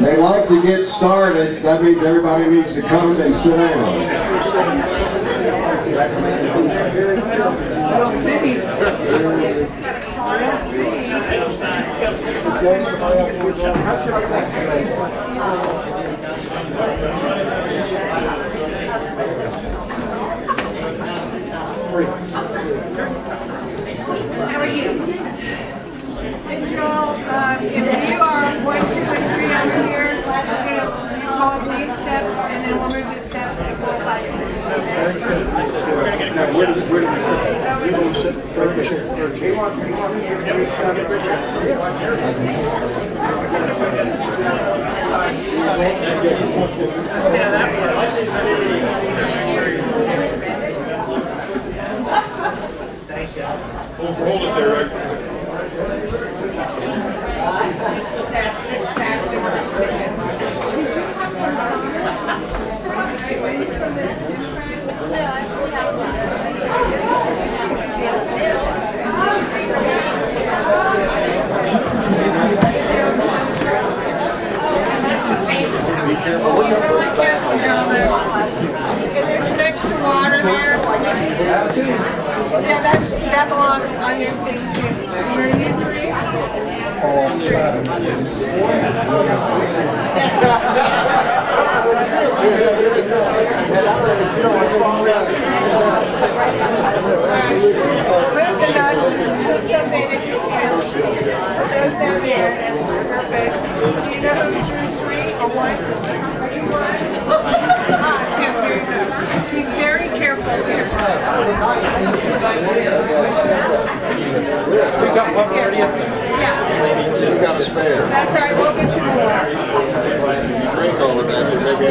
They like to get started, so that means everybody needs to come and sit down. How are you? And Joel, if you are going to entry under here, we're going to call these steps, and then we'll move the steps and go by. Where do we sit? You want to sit right there. Hold it there, Rick. That's exactly right. Be careful. Be really careful, gentlemen. And there's some extra water there. Yeah, that belongs on your thing too. Where are you three? Where's the nuts? Just something if you can. Those down there. That's perfect. Do you know who drew three or one? Are you one? Ah, two. Very good. Be very careful here. We got one already up there. Yeah. We got a spare. That's all right. We'll get you more. If you drink all of that, you maybe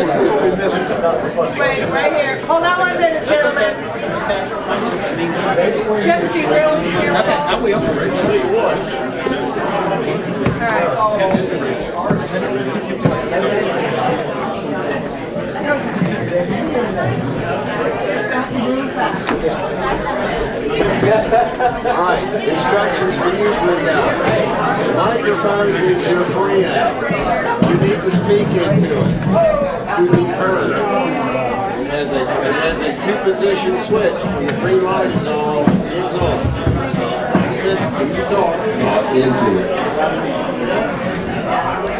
Wait, right here. Hold on 1 minute, gentlemen. Just be really careful. How we operate? All right. All right, instructions for you from now. The microphone is your friend. You need to speak into it to be heard. It has a two-position switch. When the green light is on, it's on. When you talk into it.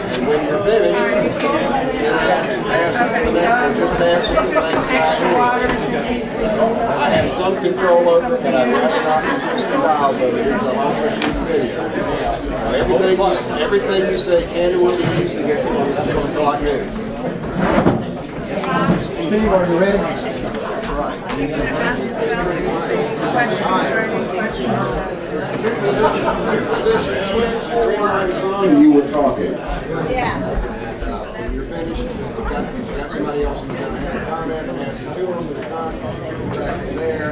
And when you're finished, just pass it to the next guy. I have some control over it, but I'm not using the dials over here because I'm also shooting video. So everything you say can and will be used against it on the 6 o'clock news. Steve, are you ready? You can ask about questions or any questions. You were talking. Yeah. When you're finished, you've got somebody else who's going to have a comment and answer to them. It's not back there.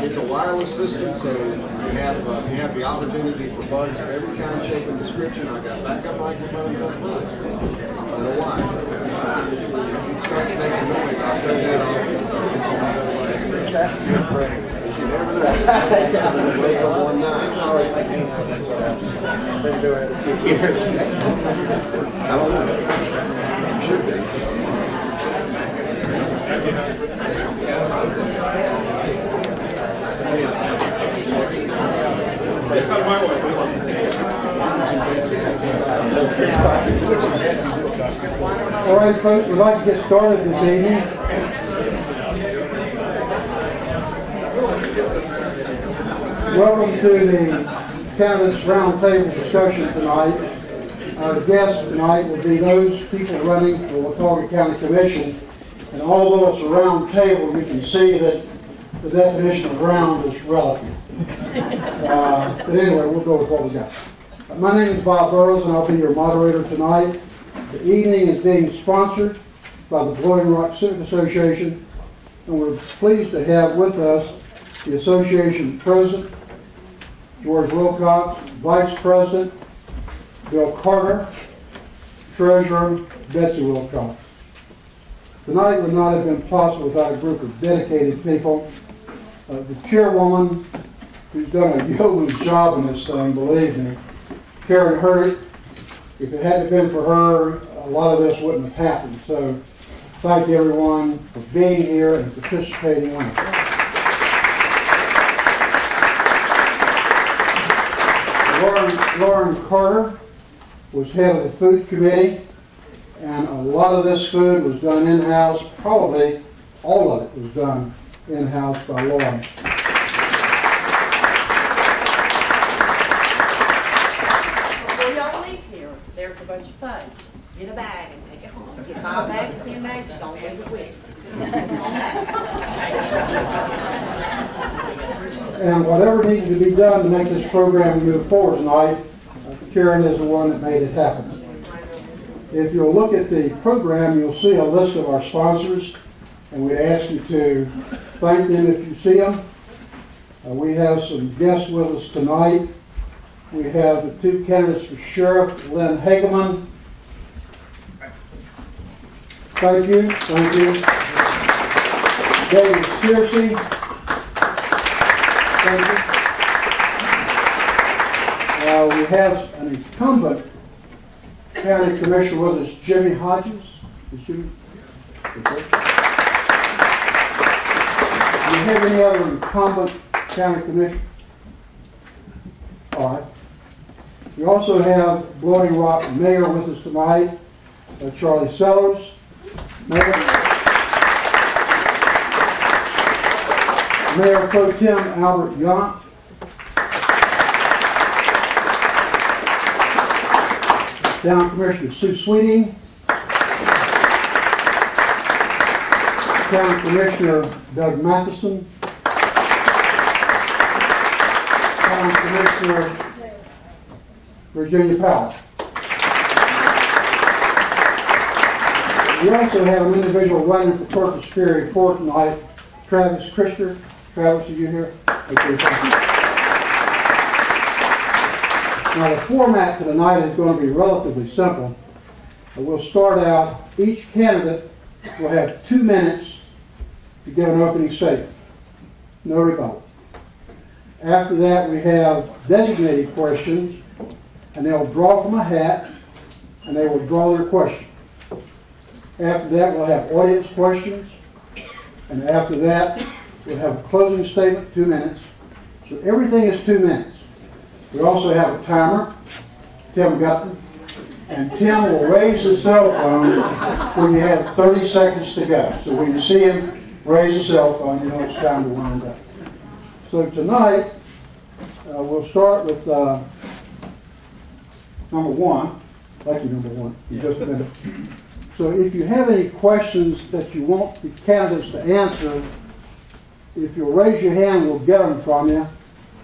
It's a wireless system, so you have the opportunity for bugs of every kind, shape, and description. I've got backup microphones up front. I know why. If it starts making noise, I'll turn it off. You never know. Make up 1-9. I don't know. Should be. All right, folks, we'd like to get started this evening. Welcome to the candidates roundtable discussion tonight. Our guests tonight will be those people running for Watauga County Commission. And although it's a round table, you can see that the definition of round is relative. But anyway, we'll go with what we got. My name is Bob Burrows, and I'll be your moderator tonight. The evening is being sponsored by the Floating Rock Civic Association, and we're pleased to have with us the association president, George Wilcox, vice president, Bill Carter, treasurer, Betsy Wilcox. Tonight would not have been possible without a group of dedicated people. The chairwoman, who's done a yeoman's job in this thing, believe me, Karen Hurd. If it hadn't been for her, a lot of this wouldn't have happened. So thank you everyone for being here and participating in it. Lauren Carter was head of the food committee, and a lot of this food was done in-house. Probably all of it was done in-house by Lauren. Before y'all leave here, there's a bunch of fun. Get a bag and take it home. Get 5 bags, 10 bags, don't leave it with you. And whatever needed to be done to make this program move forward tonight, Karen is the one that made it happen. If you'll look at the program, you'll see a list of our sponsors, and we ask you to thank them if you see them. We have some guests with us tonight. We have the 2 candidates for sheriff, Lynn Hageman. Thank you. Thank you. David Searcy. Thank you. We have an incumbent county commissioner with us, Jimmy Hodges. Is you? Okay. Do you have any other incumbent county commissioner? All right. We also have Floating Rock Mayor with us tonight, Charlie Sellers. Mayor Pro Tem Albert Yount. Town Commissioner Sue Sweeting. Town Commissioner Doug Matheson. Town Commissioner Virginia Powell. We also have an individual running for clerk of Superior Court tonight, Travis Christer. Travis, are you here? Okay, thank you. Now the format for tonight is going to be relatively simple. We'll start out, each candidate will have 2 minutes to give an opening statement. No rebuttal. After that, we have designated questions, and they'll draw from a hat, and they will draw their question. After that, we'll have audience questions, and after that, we'll have a closing statement, 2 minutes. So everything is 2 minutes. We also have a timer, Tim Gutton, and Tim will raise his cell phone when you have 30 seconds to go. So when you see him raise his cell phone, you know it's time to wind up. So tonight, we'll start with number one. Lucky number one, in just a minute. So if you have any questions that you want the candidates to answer, if you'll raise your hand, we'll get them from you.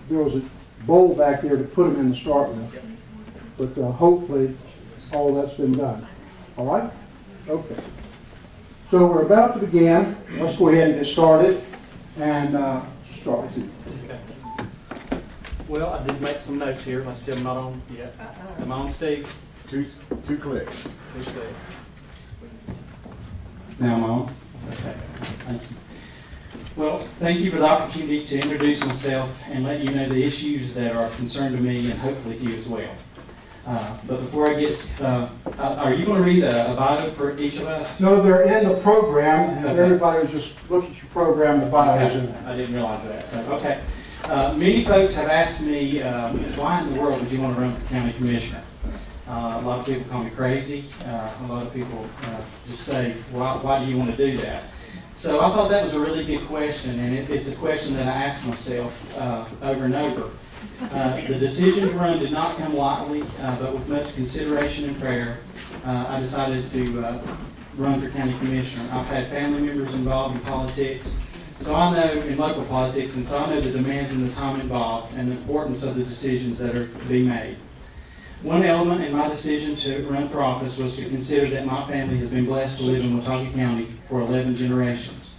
There was a bowl back there to put them in to start with. But hopefully all that's been done. All right? Okay. So we're about to begin. Let's go ahead and get started. And start with you. Okay. Well, I did make some notes here. I see I'm not on yet. Am I on, Steve? Two clicks. 2 clicks. Now I'm on? Okay. Thank you. Well, thank you for the opportunity to introduce myself and let you know the issues that are a concern to me and hopefully to you as well. But before I get, are you going to read a bio for each of us? No, they're in the program, and if everybody was just look at your program, the bio's in there. I didn't realize that. So, okay. Many folks have asked me, why in the world would you want to run for county commissioner? A lot of people call me crazy. A lot of people just say, why do you want to do that? So I thought that was a really good question, and it's a question that I asked myself over and over. The decision to run did not come lightly, but with much consideration and prayer, I decided to run for county commissioner. I've had family members involved in politics, so I know in local politics, and so I know the demands and the time involved and the importance of the decisions that are to be made. One element in my decision to run for office was to consider that my family has been blessed to live in Watauga County for 11 generations.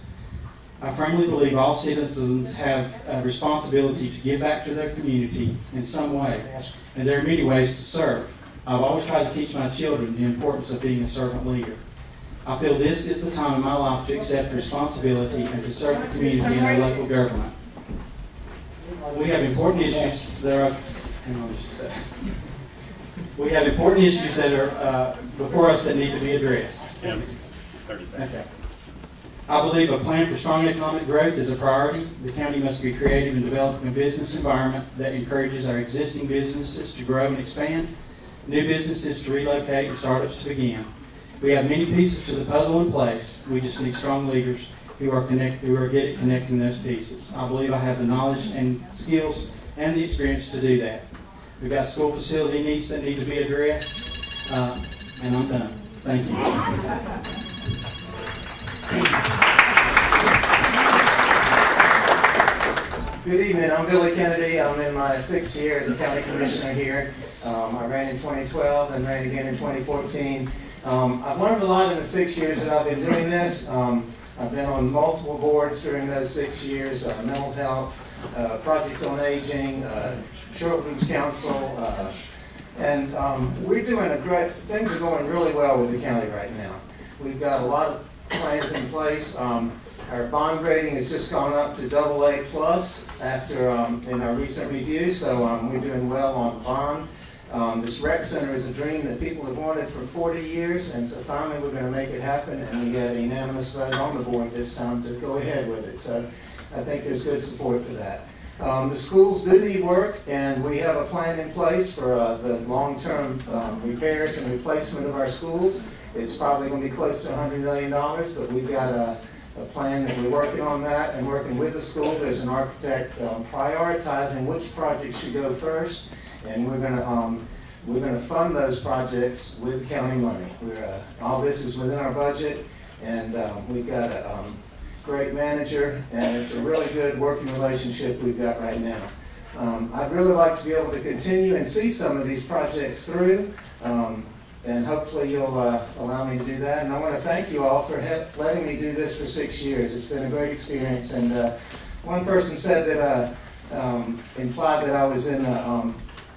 I firmly believe all citizens have a responsibility to give back to their community in some way, and there are many ways to serve. I've always tried to teach my children the importance of being a servant leader. I feel this is the time in my life to accept responsibility and to serve the community and our local government. We have important issues that are, hang on just a second. We have important issues that are before us that need to be addressed. 30 seconds. Okay. I believe a plan for strong economic growth is a priority. The county must be creative in developing a business environment that encourages our existing businesses to grow and expand, new businesses to relocate, and startups to begin. We have many pieces to the puzzle in place. We just need strong leaders who are good at connecting those pieces. I believe I have the knowledge and skills and the experience to do that. We've got school facility needs that need to be addressed, and I'm done. Thank you. Good evening. I'm Billy Kennedy. I'm in my 6th year as a county commissioner here. I ran in 2012 and ran again in 2014. I've learned a lot in the 6 years that I've been doing this. I've been on multiple boards during those 6 years, mental health, Project on Aging, Children's Council, and we're doing a great, things are going really well with the county right now. We've got a lot of plans in place. Our bond rating has just gone up to AA plus after in our recent review, so we're doing well on bond. This rec center is a dream that people have wanted for 40 years, and so finally we're going to make it happen, and we got a unanimous vote on the board this time to go ahead with it. So I think there's good support for that. The schools do need work, and we have a plan in place for the long-term repairs and replacement of our schools. It's probably going to be close to $100 million, but we've got a plan that we're working on that and working with the school. There's an architect prioritizing which projects should go first, and we're going to fund those projects with county money. All this is within our budget, and we've got a great manager, and it's a really good working relationship we've got right now. I'd really like to be able to continue and see some of these projects through, and hopefully you'll allow me to do that. And I want to thank you all for letting me do this for 6 years. It's been a great experience. And one person said that, implied that I was in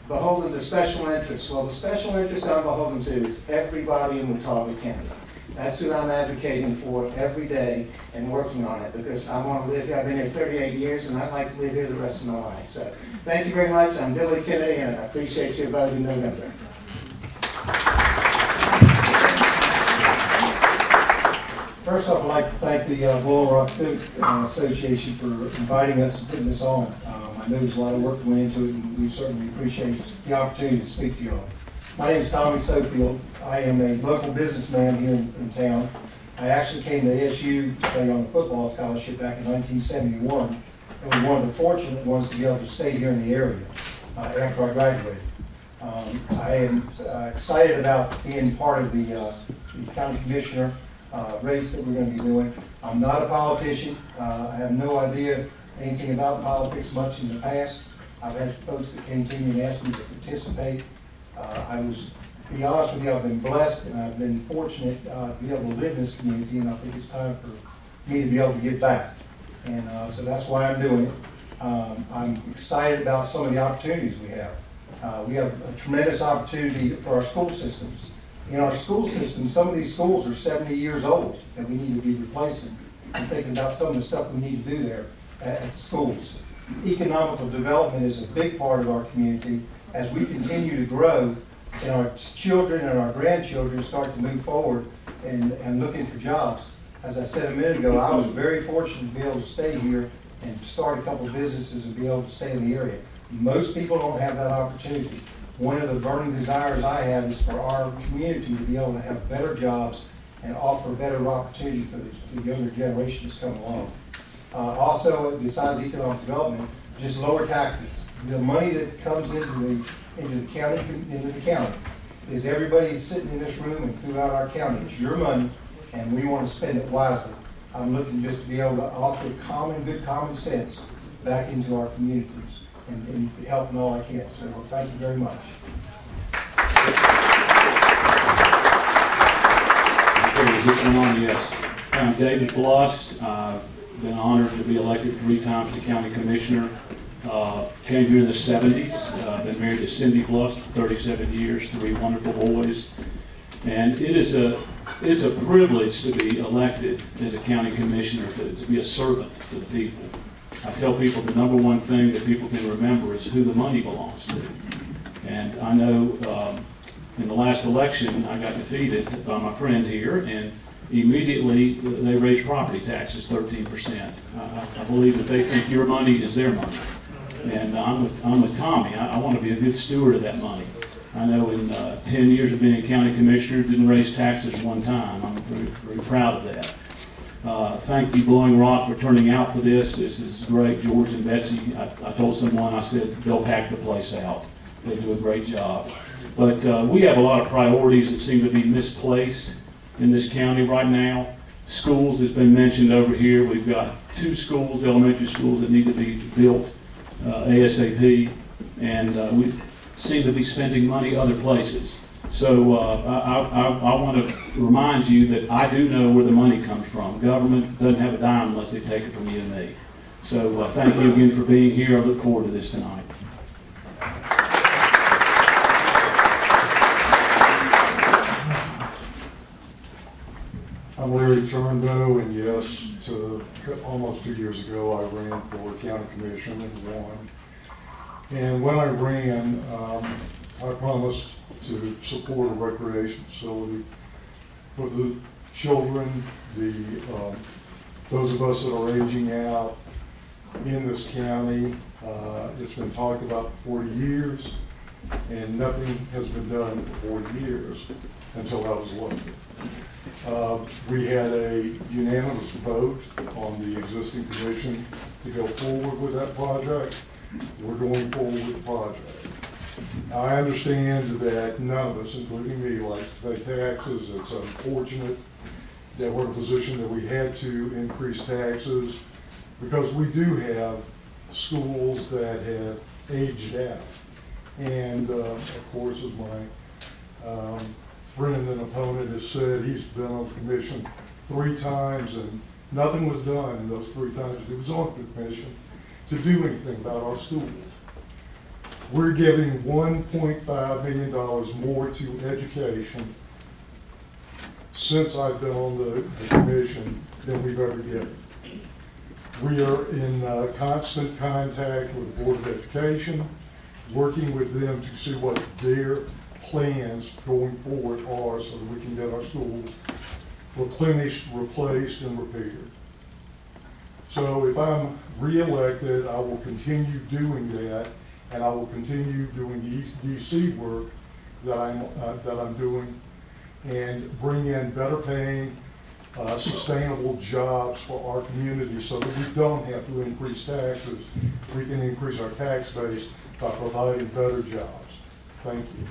beholden to special interests. Well, the special interest I'm beholden to is everybody in Watauga County. That's who I'm advocating for every day and working on it, because I want to live here. I've been here 38 years, and I'd like to live here the rest of my life. So thank you very much. I'm Billy Kennedy, and I appreciate your vote in November. First off, I'd like to thank the Boil Rock Civic Association for inviting us and putting this on. I know there's a lot of work that went into it, and we certainly appreciate the opportunity to speak to you all. My name is Tommy Sofield. I am a local businessman here in town. I actually came to ASU to play on the football scholarship back in 1971, and was one of the fortunate ones to be able to stay here in the area after I graduated. I am excited about being part of the county commissioner race that we're going to be doing. I'm not a politician. I have no idea anything about politics much in the past. I've had folks that came to me and asked me to participate. To be honest with you, I've been blessed and I've been fortunate to be able to live in this community, and I think it's time for me to be able to give back. And so that's why I'm doing it. I'm excited about some of the opportunities we have. We have a tremendous opportunity for our school systems. In our school system, some of these schools are 70 years old that we need to be replacing. I'm thinking about some of the stuff we need to do there at schools. Economical development is a big part of our community. As we continue to grow and our children and our grandchildren start to move forward and looking for jobs. As I said a minute ago, I was very fortunate to be able to stay here and start a couple of businesses and be able to stay in the area. Most people don't have that opportunity. One of the burning desires I have is for our community to be able to have better jobs and offer better opportunity for the younger generations to come along. Also, besides economic development, just lower taxes. The money that comes into the county is everybody sitting in this room and throughout our county. It's your money, and we want to spend it wisely. I'm looking just to be able to offer good common sense back into our communities and helping all I can. So thank you very much. Okay, is this one on? Yes. I'm David Blust. Been honored to be elected 3 times to county commissioner. Came here in the 70s. Been married to Cindy Blust for 37 years, 3 wonderful boys. And it's a privilege to be elected as a county commissioner, to be a servant to the people. I tell people the number one thing that people can remember is who the money belongs to. And I know in the last election I got defeated by my friend here, and immediately they raised property taxes 13%. I believe that they think your money is their money. And I'm with Tommy. I want to be a good steward of that money. I know in 10 years of being a county commissioner, didn't raise taxes one time. I'm very proud of that. Thank you, Blowing Rock, for turning out for this. This is great. George and Betsy, I told someone, I said, they'll pack the place out. They do a great job. But we have a lot of priorities that seem to be misplaced in this county right now. Schools has been mentioned over here. We've got 2 schools, elementary schools, that need to be built ASAP, and we seem to be spending money other places. So I want to remind you that I do know where the money comes from. Government doesn't have a dime unless they take it from you and me. So thank you again for being here. I look forward to this tonight. I'm Larry Turnbow, and yes, almost 2 years ago I ran for county commission and won. And when I ran, I promised to support a recreation facility for the children, those of us that are aging out in this county. It's been talked about for 40 years, and nothing has been done for 40 years until I was elected. We had a unanimous vote on the existing commission to go forward with that project. We're going forward with the project. I understand that none of us, including me, like to pay taxes. It's unfortunate that we're in a position that we had to increase taxes because we do have schools that have aged out. And of course, as my friend and opponent has said, he's been on the commission 3 times and nothing was done in those 3 times he was on the commission to do anything about our schools. We're giving $1.5 million more to education since I've been on the commission than we've ever given. We are in constant contact with the Board of Education, working with them to see what their plans going forward are so that we can get our schools replenished, replaced, and repaired. So if I'm re-elected, I will continue doing that, and I will continue doing the DC work that I'm doing, and bring in better paying, sustainable jobs for our community so that we don't have to increase taxes. We can increase our tax base by providing better jobs. Thank you.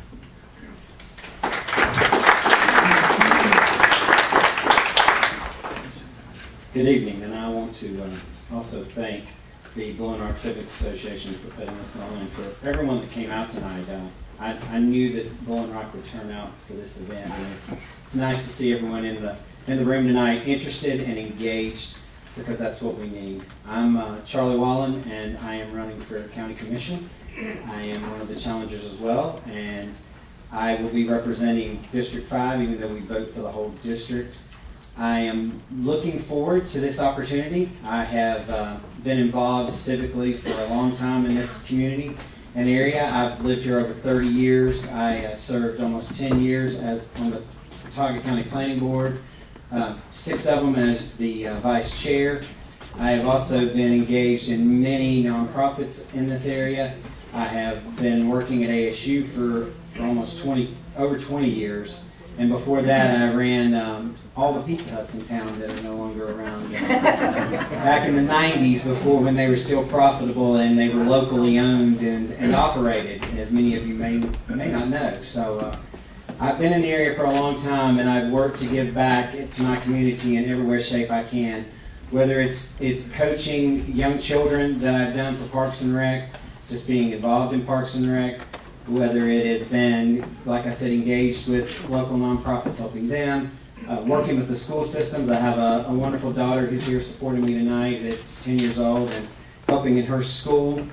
Good evening, and I want to also thank the Blowing Rock Civic Association for putting this on, and for everyone that came out tonight. I knew that Blowing Rock would turn out for this event, and it's nice to see everyone in the room tonight interested and engaged, because that's what we need. I'm Charlie Wallen, and I am running for County Commission. I am one of the challengers as well, and I will be representing District 5, even though we vote for the whole district. I am looking forward to this opportunity. I have been involved civically for a long time in this community and area. I've lived here over 30 years. I served almost 10 years on the Watauga County Planning Board, 6 of them as the vice chair. I have also been engaged in many nonprofits in this area. I have been working at ASU for almost over 20 years. And before that, I ran all the Pizza Huts in town that are no longer around. Back in the 90s, before when they were still profitable and they were locally owned and operated, as many of you may not know. So I've been in the area for a long time, and I've worked to give back to my community in every way shape I can. Whether it's coaching young children that I've done for Parks and Rec, just being involved in Parks and Rec, whether it has been, like I said, engaged with local nonprofits, helping them, working with the school systems. I have a wonderful daughter who's here supporting me tonight that's 10 years old and helping in her school.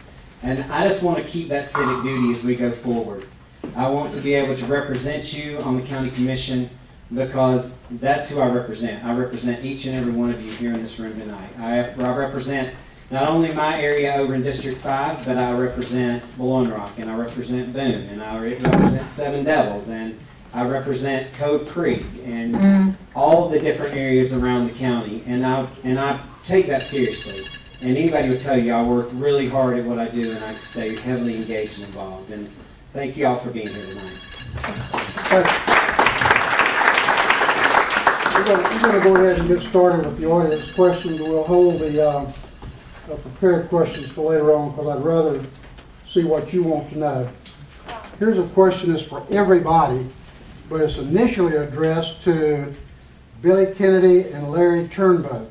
And I just want to keep that civic duty as we go forward. I want to be able to represent you on the county commission because that's who I represent. I represent each and every one of you here in this room tonight. I represent not only my area over in District 5, but I represent Blowing Rock, and I represent Boone, and I represent Seven Devils, and I represent Cove Creek, and all the different areas around the county. And I take that seriously. And anybody would tell you I work really hard at what I do, and I stay heavily engaged and involved. And thank you all for being here tonight. We're going to go ahead and get started with the audience questions. We'll hold the prepared questions for later on because I'd rather see what you want to know. Here's a question that's for everybody, but it's initially addressed to Billy Kennedy and Larry Turnbow.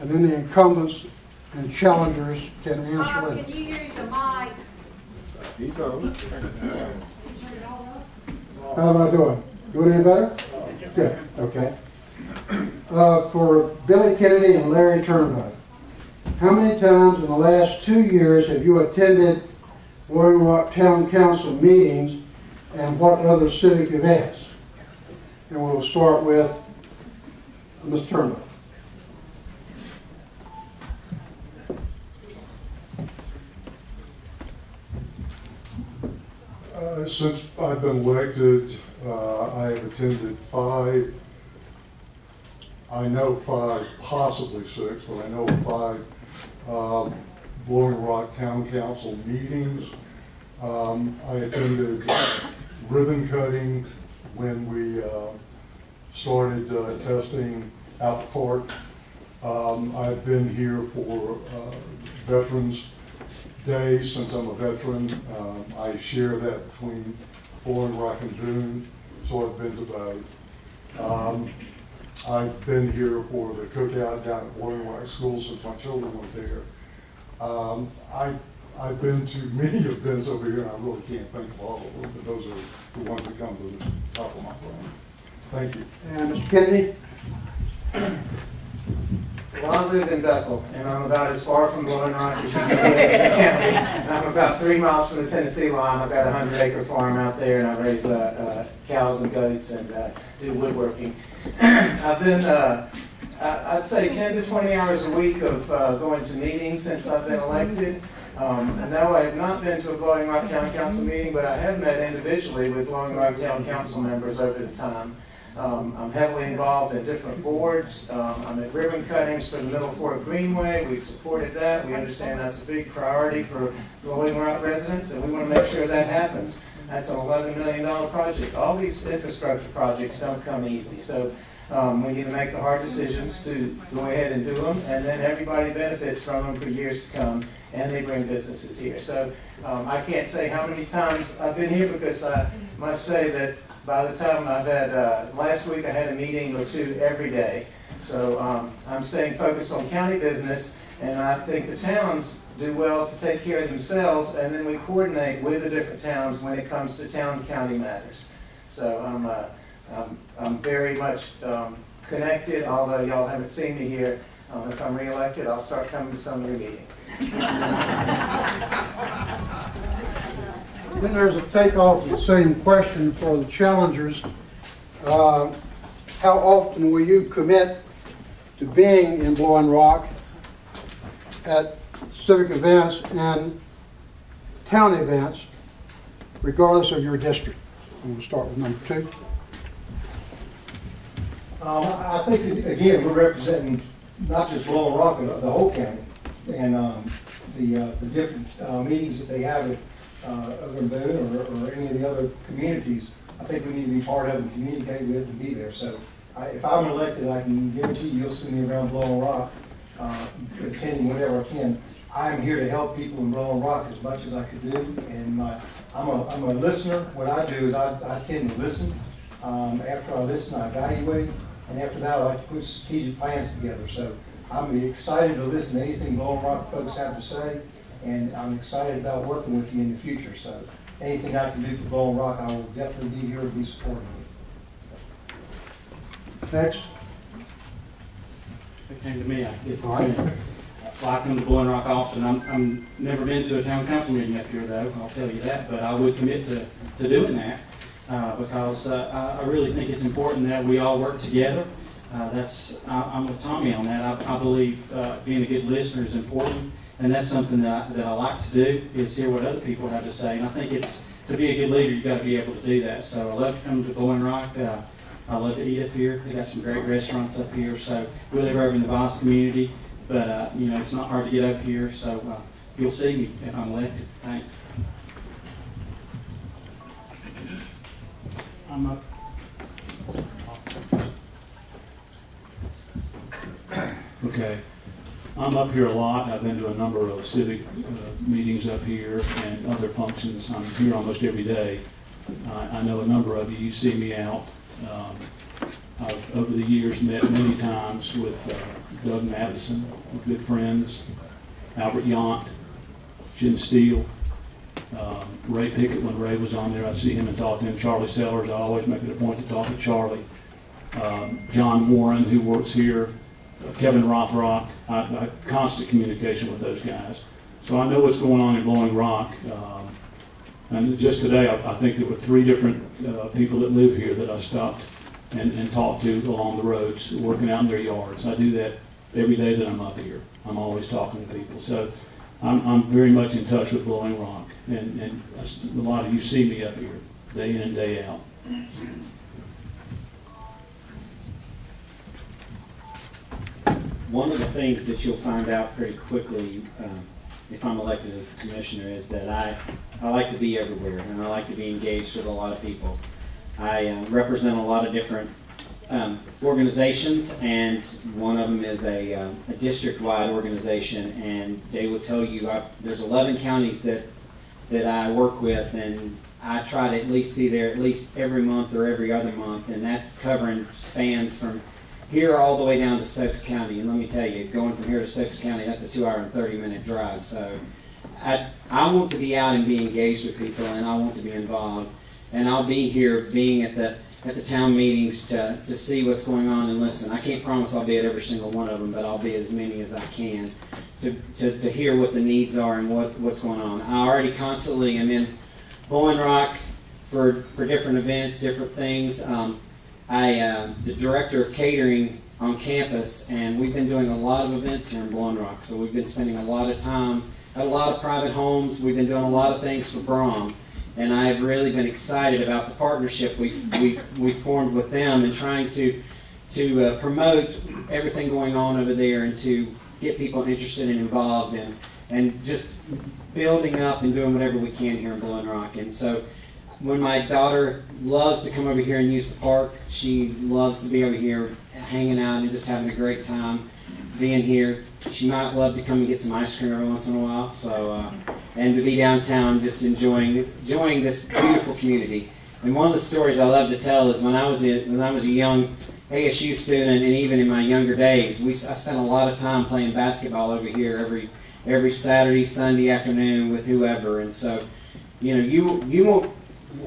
And then the incumbents and challengers can answer it. Can you use the mic? He's on. How am I doing? Doing any better? Good. Okay. For Billy Kennedy and Larry Turnbow, how many times in the last 2 years have you attended Blowing Rock Town Council meetings, and what other civic events? And we'll start with Ms. Turnbow. Since I've been elected, I have attended 5, I know 5, possibly 6, but I know 5 Blowing Rock Town Council meetings. I attended ribbon cutting when we started testing out the park. I've been here for Veterans Day since I'm a veteran. I share that between Blowing Rock and Boone, so I've been to both. I've been here for the cookout down at Blowing Rock School since my children went there. I've been to many events over here, and I really can't think of all of them, but those are the ones that come to the top of my brain. Thank you. And Mr. Kennedy? Well, I live in Bethel, and I'm about as far from Blowing Rock as you can get in the county. I'm about 3 miles from the Tennessee line. I've got a 100-acre farm out there, and I raise cows and goats and do woodworking. I've been, I'd say 10 to 20 hours a week of going to meetings since I've been elected. No, I have not been to a Blowing Rock Town Council meeting, but I have met individually with Blowing Rock Town Council members over the time. I'm heavily involved in different boards. I'm at ribbon cuttings for the Middle Fork Greenway. We've supported that. We understand that's a big priority for Blowing Rock residents, and we want to make sure that happens. That's an $11 million project. All these infrastructure projects don't come easy, so we need to make the hard decisions to go ahead and do them, and then everybody benefits from them for years to come, and they bring businesses here. So I can't say how many times I've been here, because I must say that by the time I've had, last week I had a meeting or two every day. So I'm staying focused on county business, and I think the towns do well to take care of themselves, and then we coordinate with the different towns when it comes to town-county matters. So I'm very much connected, although y'all haven't seen me here. If I'm reelected, I'll start coming to some of your meetings. Then there's a takeoff of the same question for the challengers. How often will you commit to being in Blowing Rock at civic events and town events, regardless of your district? I'm going to start with number 2. I think, again, we're representing not just Blowing Rock, but the whole county, and the different meetings that they have at over in Boone or any of the other communities. I think we need to be part of and communicate with and be there. So if I'm elected, I can guarantee you'll see me around Blowing Rock, attending whenever I can. I'm here to help people in Blowing Rock as much as I could do, and I'm a listener. What I do is I tend to listen. After I listen, I evaluate, and after that, I like to put strategic plans together. So I'm excited to listen to anything Blowing Rock folks have to say, and I'm excited about working with you in the future. So anything I can do for Blowing Rock, I will definitely be here to be supporting you. Next. If it came to me, I guess. All right. Well, I come to Blowing Rock often. I'm never been to a town council meeting up here, though, I'll tell you that, but I would commit to doing that because I really think it's important that we all work together. I'm with Tommy on that. I believe being a good listener is important, and that's something that I like to do, is hear what other people have to say. And I think it's, to be a good leader, you've got to be able to do that. So I love to come to Blowing Rock. I love to eat up here. They got some great restaurants up here. So we live over in the Voss community, but you know, it's not hard to get up here. So you'll see me if I'm elected. Thanks. I'm up. Okay. I'm up here a lot. I've been to a number of civic meetings up here and other functions. I'm here almost every day. I know a number of you. You see me out. I've, over the years, met many times with Doug Madison, good friends, Albert Yount, Jim Steele, Ray Pickett. When Ray was on there, I'd see him and talk to him. Charlie Sellers, I always make it a point to talk to Charlie. John Warren, who works here, Kevin Rothrock. I constant communication with those guys. So I know what's going on in Blowing Rock. And just today, I think there were 3 different people that live here that I stopped and talked to along the roads, working out in their yards. I do that every day that I'm up here. I'm always talking to people. So I'm very much in touch with Blowing Rock. And a lot of you see me up here, day in and day out. One of the things that you'll find out pretty quickly if I'm elected as the commissioner is that I like to be everywhere, and I like to be engaged with a lot of people. I represent a lot of different organizations, and one of them is a district-wide organization, and they will tell you there's 11 counties that I work with, and I try to at least be there at least every month or every other month, and that's covering spans from here all the way down to Stokes County. And let me tell you, going from here to Stokes County, that's a 2-hour and 30-minute drive. So I want to be out and be engaged with people, and I want to be involved. And I'll be here being at the town meetings to see what's going on and listen. I can't promise I'll be at every single one of them, but I'll be as many as I can to hear what the needs are and what's going on. I already constantly am in Blowing Rock for different events, different things. the director of catering on campus, and we've been doing a lot of events here in Blowing Rock. So we've been spending a lot of time at a lot of private homes. We've been doing a lot of things for Brom, and I've really been excited about the partnership we've formed with them and trying to promote everything going on over there and to get people interested and involved and just building up and doing whatever we can here in Blowing Rock. And so when my daughter loves to come over here and use the park, she loves to be over here hanging out and just having a great time being here. She might love to come and get some ice cream every once in a while. So and to be downtown just enjoying this beautiful community. And one of the stories I love to tell is when I was a young ASU student, and even in my younger days, I spent a lot of time playing basketball over here every Saturday, Sunday afternoon with whoever. And so, you won't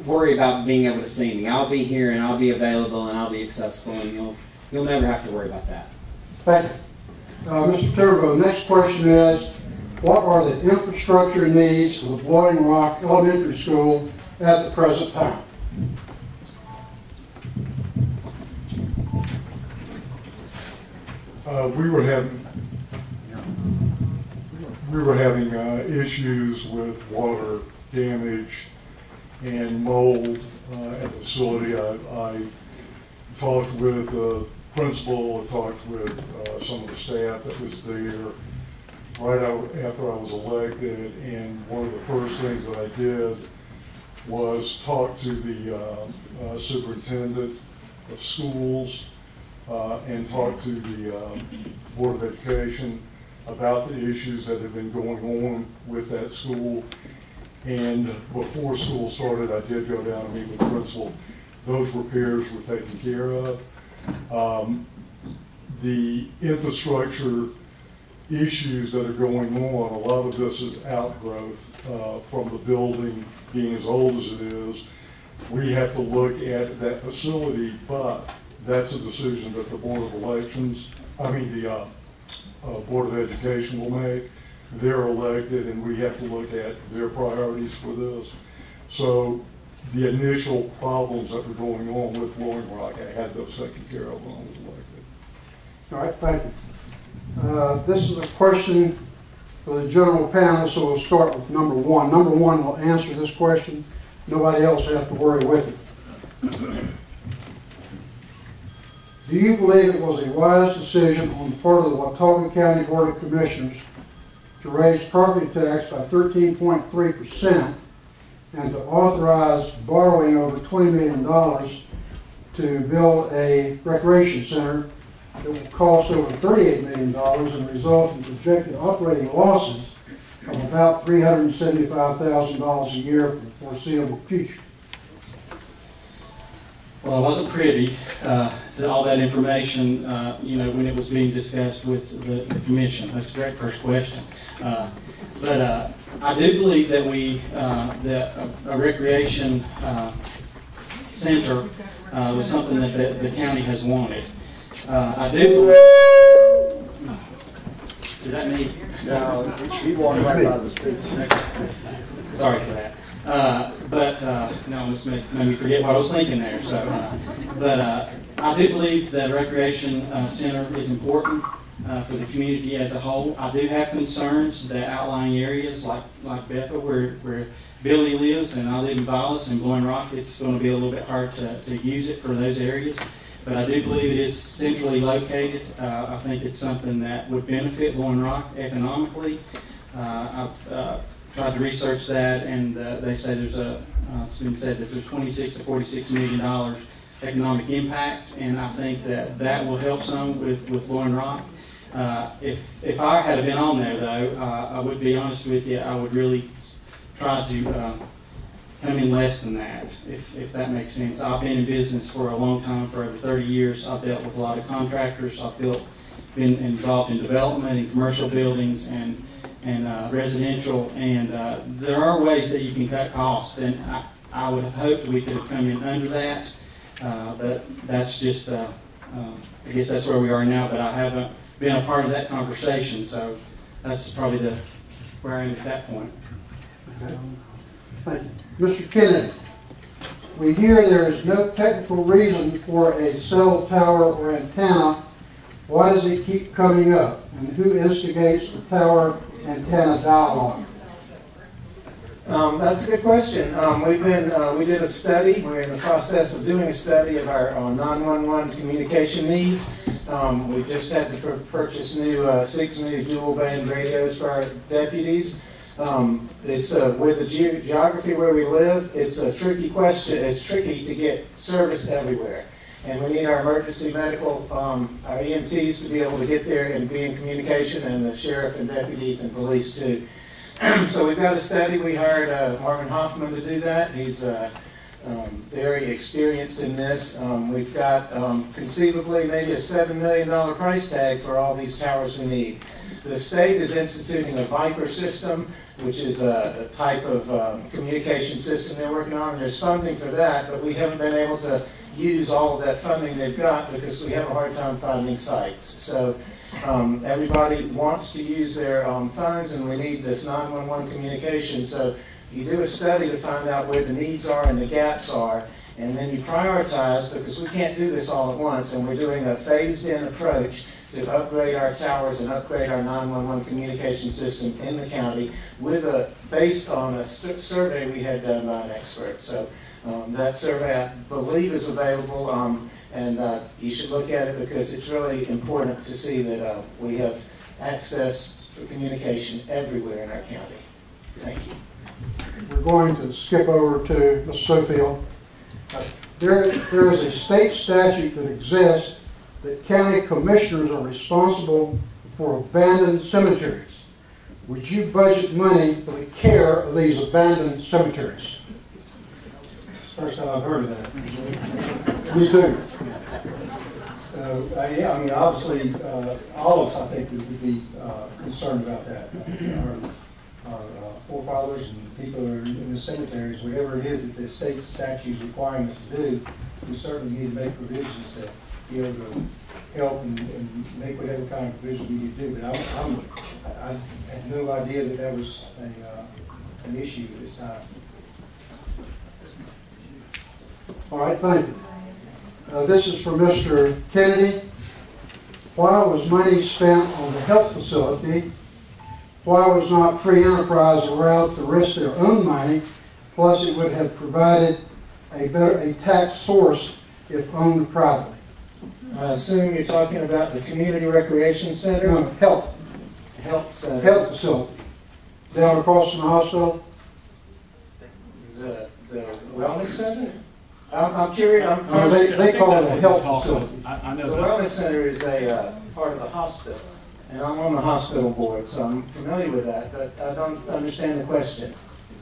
worry about being able to see me. I'll be here and I'll be available and I'll be accessible, and you'll never have to worry about that. Thank you. Mr. Turbo, the next question is, what are the infrastructure needs for the Blowing Rock Elementary School at the present time? We were having issues with water damage and mold at the facility. I talked with the principal, I talked with some of the staff that was there right after I was elected, and one of the first things that I did was talk to the superintendent of schools and talk to the Board of Education about the issues that have been going on with that school. And before school started, I did go down and meet with the principal. Those repairs were taken care of. The infrastructure issues that are going on, a lot of this is outgrowth from the building being as old as it is. We have to look at that facility, but that's a decision that the Board of Elections, the Board of Education will make. They're elected, and we have to look at their priorities for this. So the initial problems that were going on with Blowing Rock, I had those taken care of when I was elected. All right, thank you. This is a question for the general panel, so we'll start with number one. Number one will answer this question. Nobody else will have to worry with it. Do you believe it was a wise decision on the part of the Watauga County Board of Commissioners to raise property tax by 13.3% and to authorize borrowing over $20 million to build a recreation center that will cost over $38 million and result in projected operating losses of about $375,000 a year for the foreseeable future? Well, I wasn't privy to all that information, when it was being discussed with the commission. That's a great first question. But I do believe that that a recreation center was something that the county has wanted. I do believe. Is that me? No, he walked right by the street. Sorry for that. No, this made me forget what I was thinking there. So, I do believe that a recreation center is important for the community as a whole. I do have concerns that outlying areas like Bethel, where Billy lives, and I live in Vilas and Blowing Rock, it's going to be a little bit hard to use it for those areas. But I do believe it is centrally located. I think it's something that would benefit Blowing Rock economically. I've tried to research that, and they say it's been said that there's $26 to $46 million economic impact, and I think that will help some with Blowing Rock. If I had been on there, though, I would be honest with you, I would really try to come in less than that, if that makes sense. I've been in business for a long time, for over 30 years. I've dealt with a lot of contractors. I've been involved in development in commercial buildings and residential, and there are ways that you can cut costs, and I would have hoped we could have come in under that, but that's just, I guess that's where we are now, but I haven't been a part of that conversation, so that's probably where I am at that point. Okay. Thank you. Mr. Kennedy. We hear there is no technical reason for a cell tower or antenna. Why does it keep coming up? And who instigates the tower antenna dialogue? That's a good question. We did a study. We're in the process of doing a study of our 911 communication needs. We just had to purchase 6 new dual band radios for our deputies. It's with the geography where we live, it's a tricky question. It's tricky to get service everywhere. And we need our emergency medical, our EMTs to be able to get there and be in communication, and the sheriff and deputies and police too. So we've got a study. We hired Marvin Hoffman to do that. He's very experienced in this. We've got conceivably maybe a $7 million price tag for all these towers we need. The state is instituting a Viper system, which is a type of communication system they're working on. There's funding for that, but we haven't been able to use all of that funding they've got because we have a hard time finding sites. So everybody wants to use their funds, and we need this 911 communication. So you do a study to find out where the needs are and the gaps are, and then you prioritize, because we can't do this all at once, and we're doing a phased-in approach to upgrade our towers and upgrade our 911 communication system in the county based on a survey we had done by an expert. So that survey, I believe, is available, and you should look at it because it's really important to see that we have access for communication everywhere in our county. Thank you. We're going to skip over to Ms. Sofield. There is a state statute that exists that county commissioners are responsible for abandoned cemeteries. Would you budget money for the care of these abandoned cemeteries? It's the first time I've heard of that. Me too. So, yeah, I mean, obviously, all of us, I think, would be concerned about that. Our forefathers and people that are in the cemeteries, whatever it is that the state statute is requiring us to do, we certainly need to make provisions to be able to help and make whatever kind of provision we need to do. But I had no idea that that was an issue at this time. All right, thank you. This is for Mr. Kennedy. Why was money spent on the health facility? Why was not free enterprise allowed to risk their own money? Plus, it would have provided a tax source if owned privately. I assume you're talking about the community recreation center? No, health center. Health facility. Down across from the hospital. The wellness center? I'm curious. They call it a health facility. I know the wellness center is a part of the hospital, and I'm on the hospital board, so I'm familiar with that, but I don't understand the question.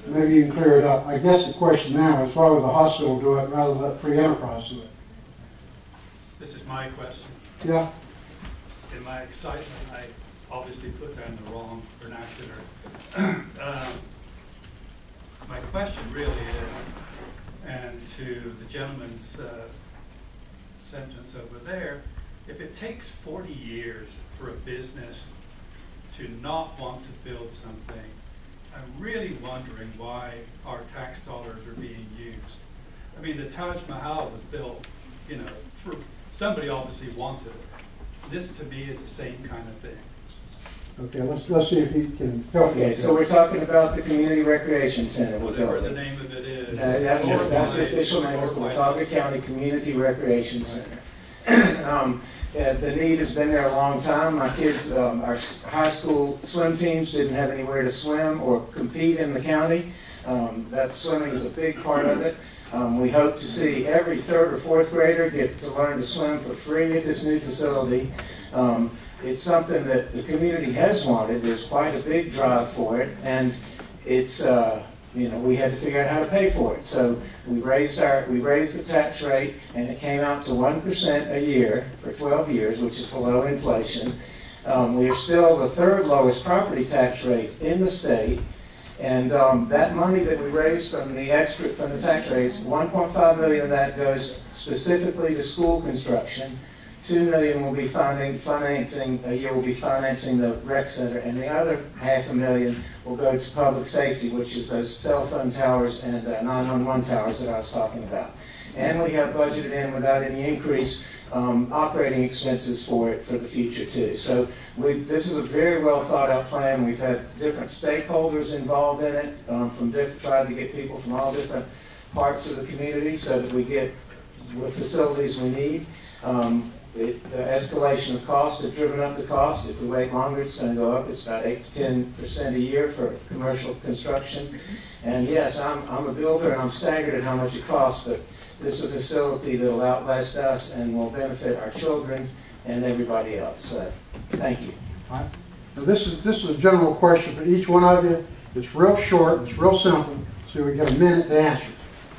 Maybe you can clear it up. I guess the question now is why would the hospital do it rather than let free enterprise do it? This is my question. Yeah. In my excitement, I obviously put down the wrong vernacular. My question really is, and to the gentleman's sentence over there, if it takes 40 years for a business to not want to build something, I'm really wondering why our tax dollars are being used. I mean, the Taj Mahal was built, you know, for somebody obviously wanted it. This to me is the same kind of thing. Okay, let's see if he can help you. Okay, so we're talking about the community recreation center. Whatever the name of it is. That's the official name. It's the Watauga County Community Recreation Center. The need has been there a long time. My kids, our high school swim teams didn't have anywhere to swim or compete in the county. That swimming is a big part of it. We hope to see every 3rd or 4th grader get to learn to swim for free at this new facility. It's something that the community has wanted. There's quite a big drive for it, and it's you know, we had to figure out how to pay for it. So we raised the tax rate, and it came out to 1% a year for 12 years, which is below inflation. We are still the 3rd lowest property tax rate in the state, and that money that we raised from the tax rates, 1.5 million of that goes specifically to school construction. $2 million will be financing the rec center, and the other $500,000 will go to public safety, which is those cell phone towers and 911 towers that I was talking about. And we have budgeted in, without any increase, operating expenses for it for the future too. So this is a very well thought out plan. We've had different stakeholders involved in it, tried to get people from all different parts of the community so that we get what facilities we need. The escalation of cost has driven up the cost. If we wait longer, it's going to go up. It's about 8 to 10% a year for commercial construction. And yes, I'm a builder, and I'm staggered at how much it costs, but this is a facility that will outlast us and will benefit our children and everybody else. So, thank you. All right. Now this is a general question for each one of you. It's real short, it's real simple, so we get a minute to answer.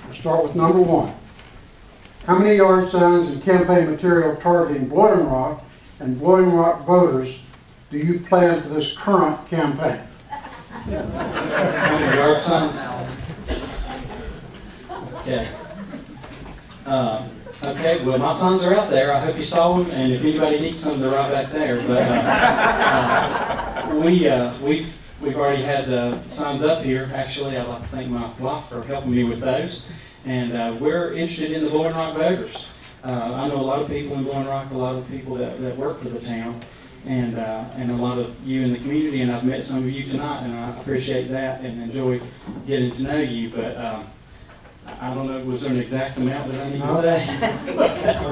We'll start with number 1. How many yard signs and campaign material targeting Blowing Rock and Blowing Rock voters do you plan for this current campaign? How many yard signs? Okay. Okay, well, my signs are out there. I hope you saw them, and if anybody needs some, they're right back there. But we've already had signs up here. Actually, I'd like to thank my wife for helping me with those. And we're interested in the Blowing Rock voters. I know a lot of people in Blowing Rock, a lot of people that work for the town, and a lot of you in the community, and I've met some of you tonight, and I appreciate that and enjoy getting to know you. But I don't know, was there an exact amount that I need to say?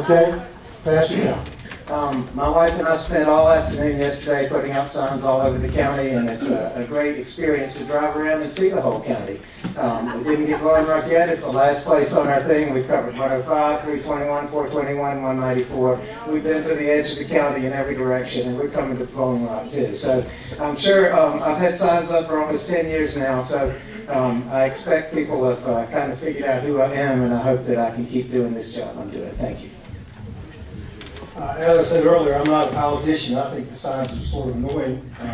Okay, pass it down. My wife and I spent all afternoon yesterday putting up signs all over the county, and it's a great experience to drive around and see the whole county. We didn't get Blowing Rock yet. It's the last place on our thing. We've covered 105, 321, 421, 194. We've been to the edge of the county in every direction, and we're coming to Blowing Rock too. So I'm sure I've had signs up for almost 10 years now, so I expect people have kind of figured out who I am, and I hope that I can keep doing this job I'm doing. Thank you. As I said earlier, I'm not a politician. I think the signs are sort of annoying at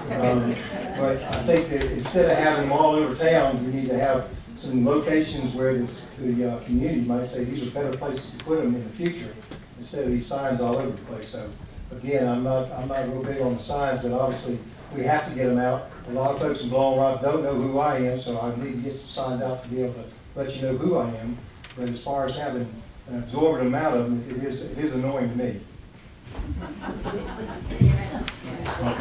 times. But I think that instead of having them all over town, we need to have some locations where the community might say these are better places to put them in the future instead of these signs all over the place. So again, I'm not real big on the signs, but obviously we have to get them out. A lot of folks in Blowing Rock don't know who I am, so I need to get some signs out to be able to let you know who I am. But as far as having absorbing them out of them, it is annoying to me. I'll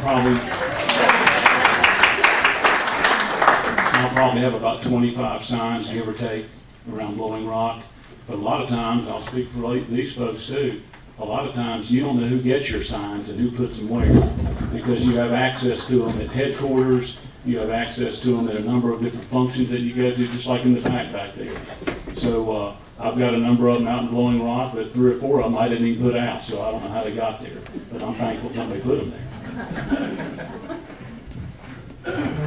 probably have about 25 signs, give or take, around Blowing Rock. But a lot of times, I'll speak for these folks too, a lot of times you don't know who gets your signs and who puts them where, because you have access to them at headquarters, you have access to them at a number of different functions that you go to, just like in the back there. So I've got a number of them out in Blowing Rock, but 3 or 4 of them I didn't even put out, so I don't know how they got there. But I'm thankful somebody put them there.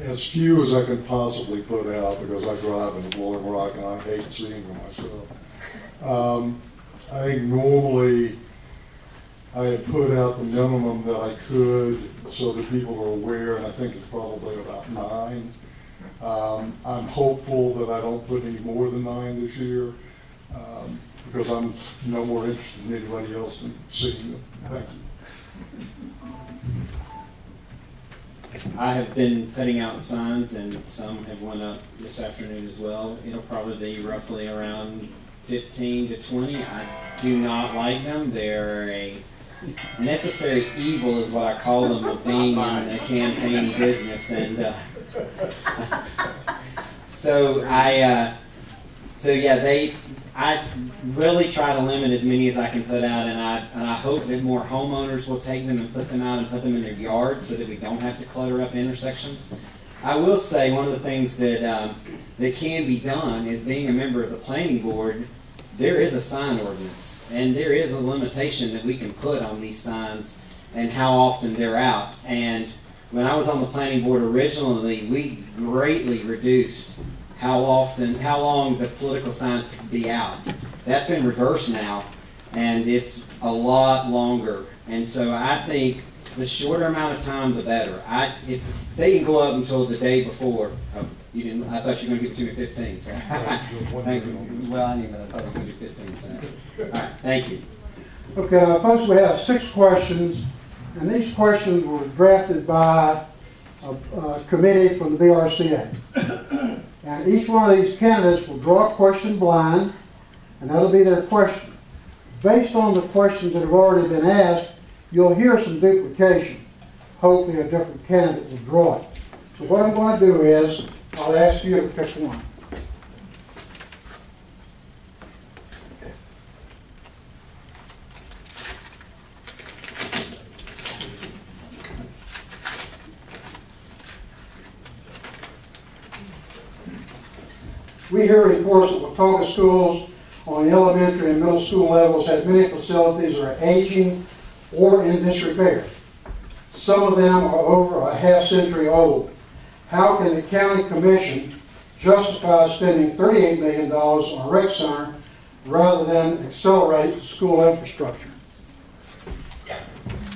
As few as I can possibly put out, because I drive into Blowing Rock and I hate seeing them myself. I think normally I had put out the minimum that I could so that people are aware, and I think it's probably about 9. I'm hopeful that I don't put any more than 9 this year, because I'm no more interested than anybody else in seeing them. Thank you. I have been putting out signs, and some have went up this afternoon as well. It'll probably be roughly around 15 to 20. I do not like them. They're a necessary evil is what I call them, of being in the campaign business. And I really try to limit as many as I can put out, and I hope that more homeowners will take them and put them out and put them in their yard so that we don't have to clutter up intersections. I will say one of the things that can be done is, being a member of the planning board, there is a sign ordinance, and there is a limitation that we can put on these signs and how often they're out. And when I was on the planning board originally, we greatly reduced how long the political signs could be out. That's been reversed now, and it's a lot longer. And so I think the shorter amount of time, the better. If they can go up until the day before, You didn't, I thought you were going to get 2 at 15, so. Thank you. Well, I knew that. I thought you were going to get 15, so. All right, thank you. Okay, folks, we have 6 questions, and these questions were drafted by a committee from the BRCA. And each one of these candidates will draw a question blind, and that'll be their question. Based on the questions that have already been asked, you'll hear some duplication. Hopefully a different candidate will draw it. So what I'm going to do is, I'll ask you to pick one. We hear reports that Watauga schools on the elementary and middle school levels have many facilities that are aging or in disrepair. Some of them are over a half-century old. How can the county commission justify spending $38 million on a rec center rather than accelerate school infrastructure?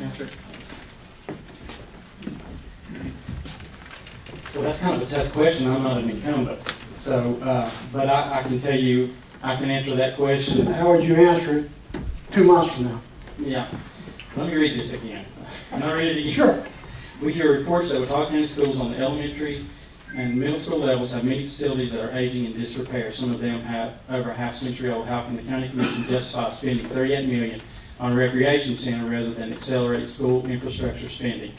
Answer. Well, that's kind of a tough question. I'm not an incumbent. So, but I can tell you, I can answer that question. How would you answer it 2 months from now? Yeah. Let me read this again. I'm not ready to get Sure. We hear reports that Watauga County schools on the elementary and middle school levels have many facilities that are aging in disrepair. Some of them have over a half-century old. How can the county commission justify spending $38 million on a recreation center rather than accelerate school infrastructure spending?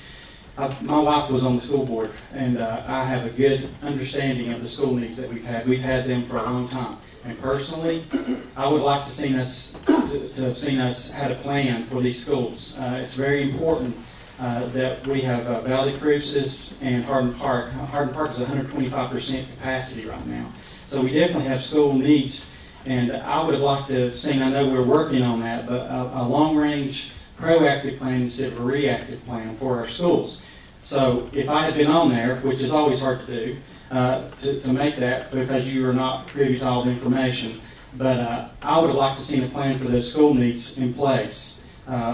My wife was on the school board, and I have a good understanding of the school needs that we've had. We've had them for a long time. And personally, I would like to have seen us had a plan for these schools. It's very important that we have Valley Cruces and Hardin Park. Hardin Park is 125% capacity right now. So we definitely have school needs, and I would have liked to have seen, I know we're working on that, but a long-range proactive plan instead of a reactive plan for our schools. So if I had been on there, which is always hard to do, to make that because you are not privy to all the information, but I would have liked to see a plan for those school needs in place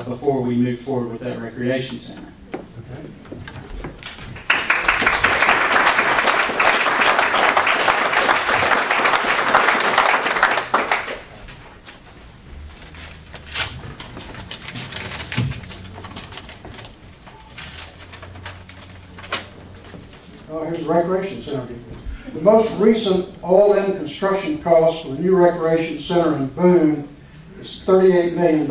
before we move forward with that recreation center. Okay. Here's the recreation center. The most recent all-in construction cost for the new recreation center in Boone is $38 million.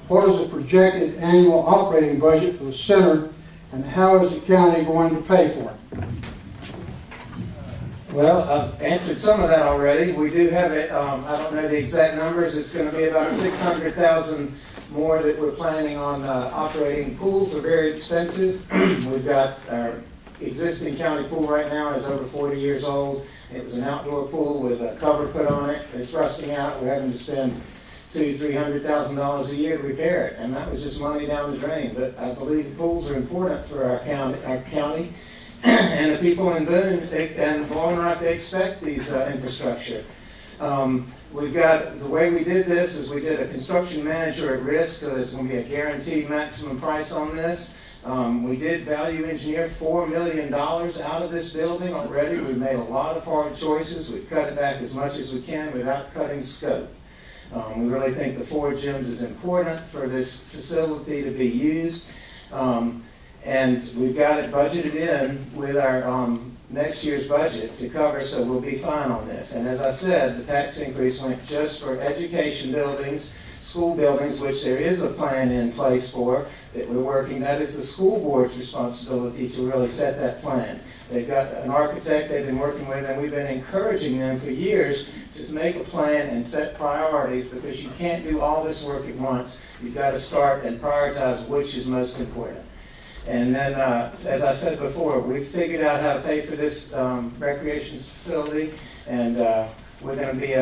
What is the projected annual operating budget for the center, and how is the county going to pay for it? Well, I've answered some of that already. We do have it, I don't know the exact numbers. It's going to be about $600,000 more that we're planning on operating. Pools are very expensive. We've got our existing county pool right now is over 40 years old. It was an outdoor pool with a cover put on it. It's rusting out. We're having to spend $200,000–300,000 a year to repair it, and that was just money down the drain. But I believe pools are important for our county, and the people in Boone and Blowing Rock, they expect these infrastructure. We've got, the way we did this is we did a construction manager at risk, so there's going to be a guaranteed maximum price on this. We did value engineer $4 million out of this building already. We've made a lot of hard choices. We've cut it back as much as we can without cutting scope. We really think the 4 gyms is important for this facility to be used. And we've got it budgeted in with our next year's budget to cover, so we'll be fine on this. And as I said, the tax increase went just for education buildings, school buildings, which there is a plan in place for that we're working. That is the school board's responsibility to really set that plan. They've got an architect they've been working with, and we've been encouraging them for years to make a plan and set priorities, because you can't do all this work at once. You've got to start and prioritize which is most important. And then, as I said before, we've figured out how to pay for this recreation facility, and we're going to be,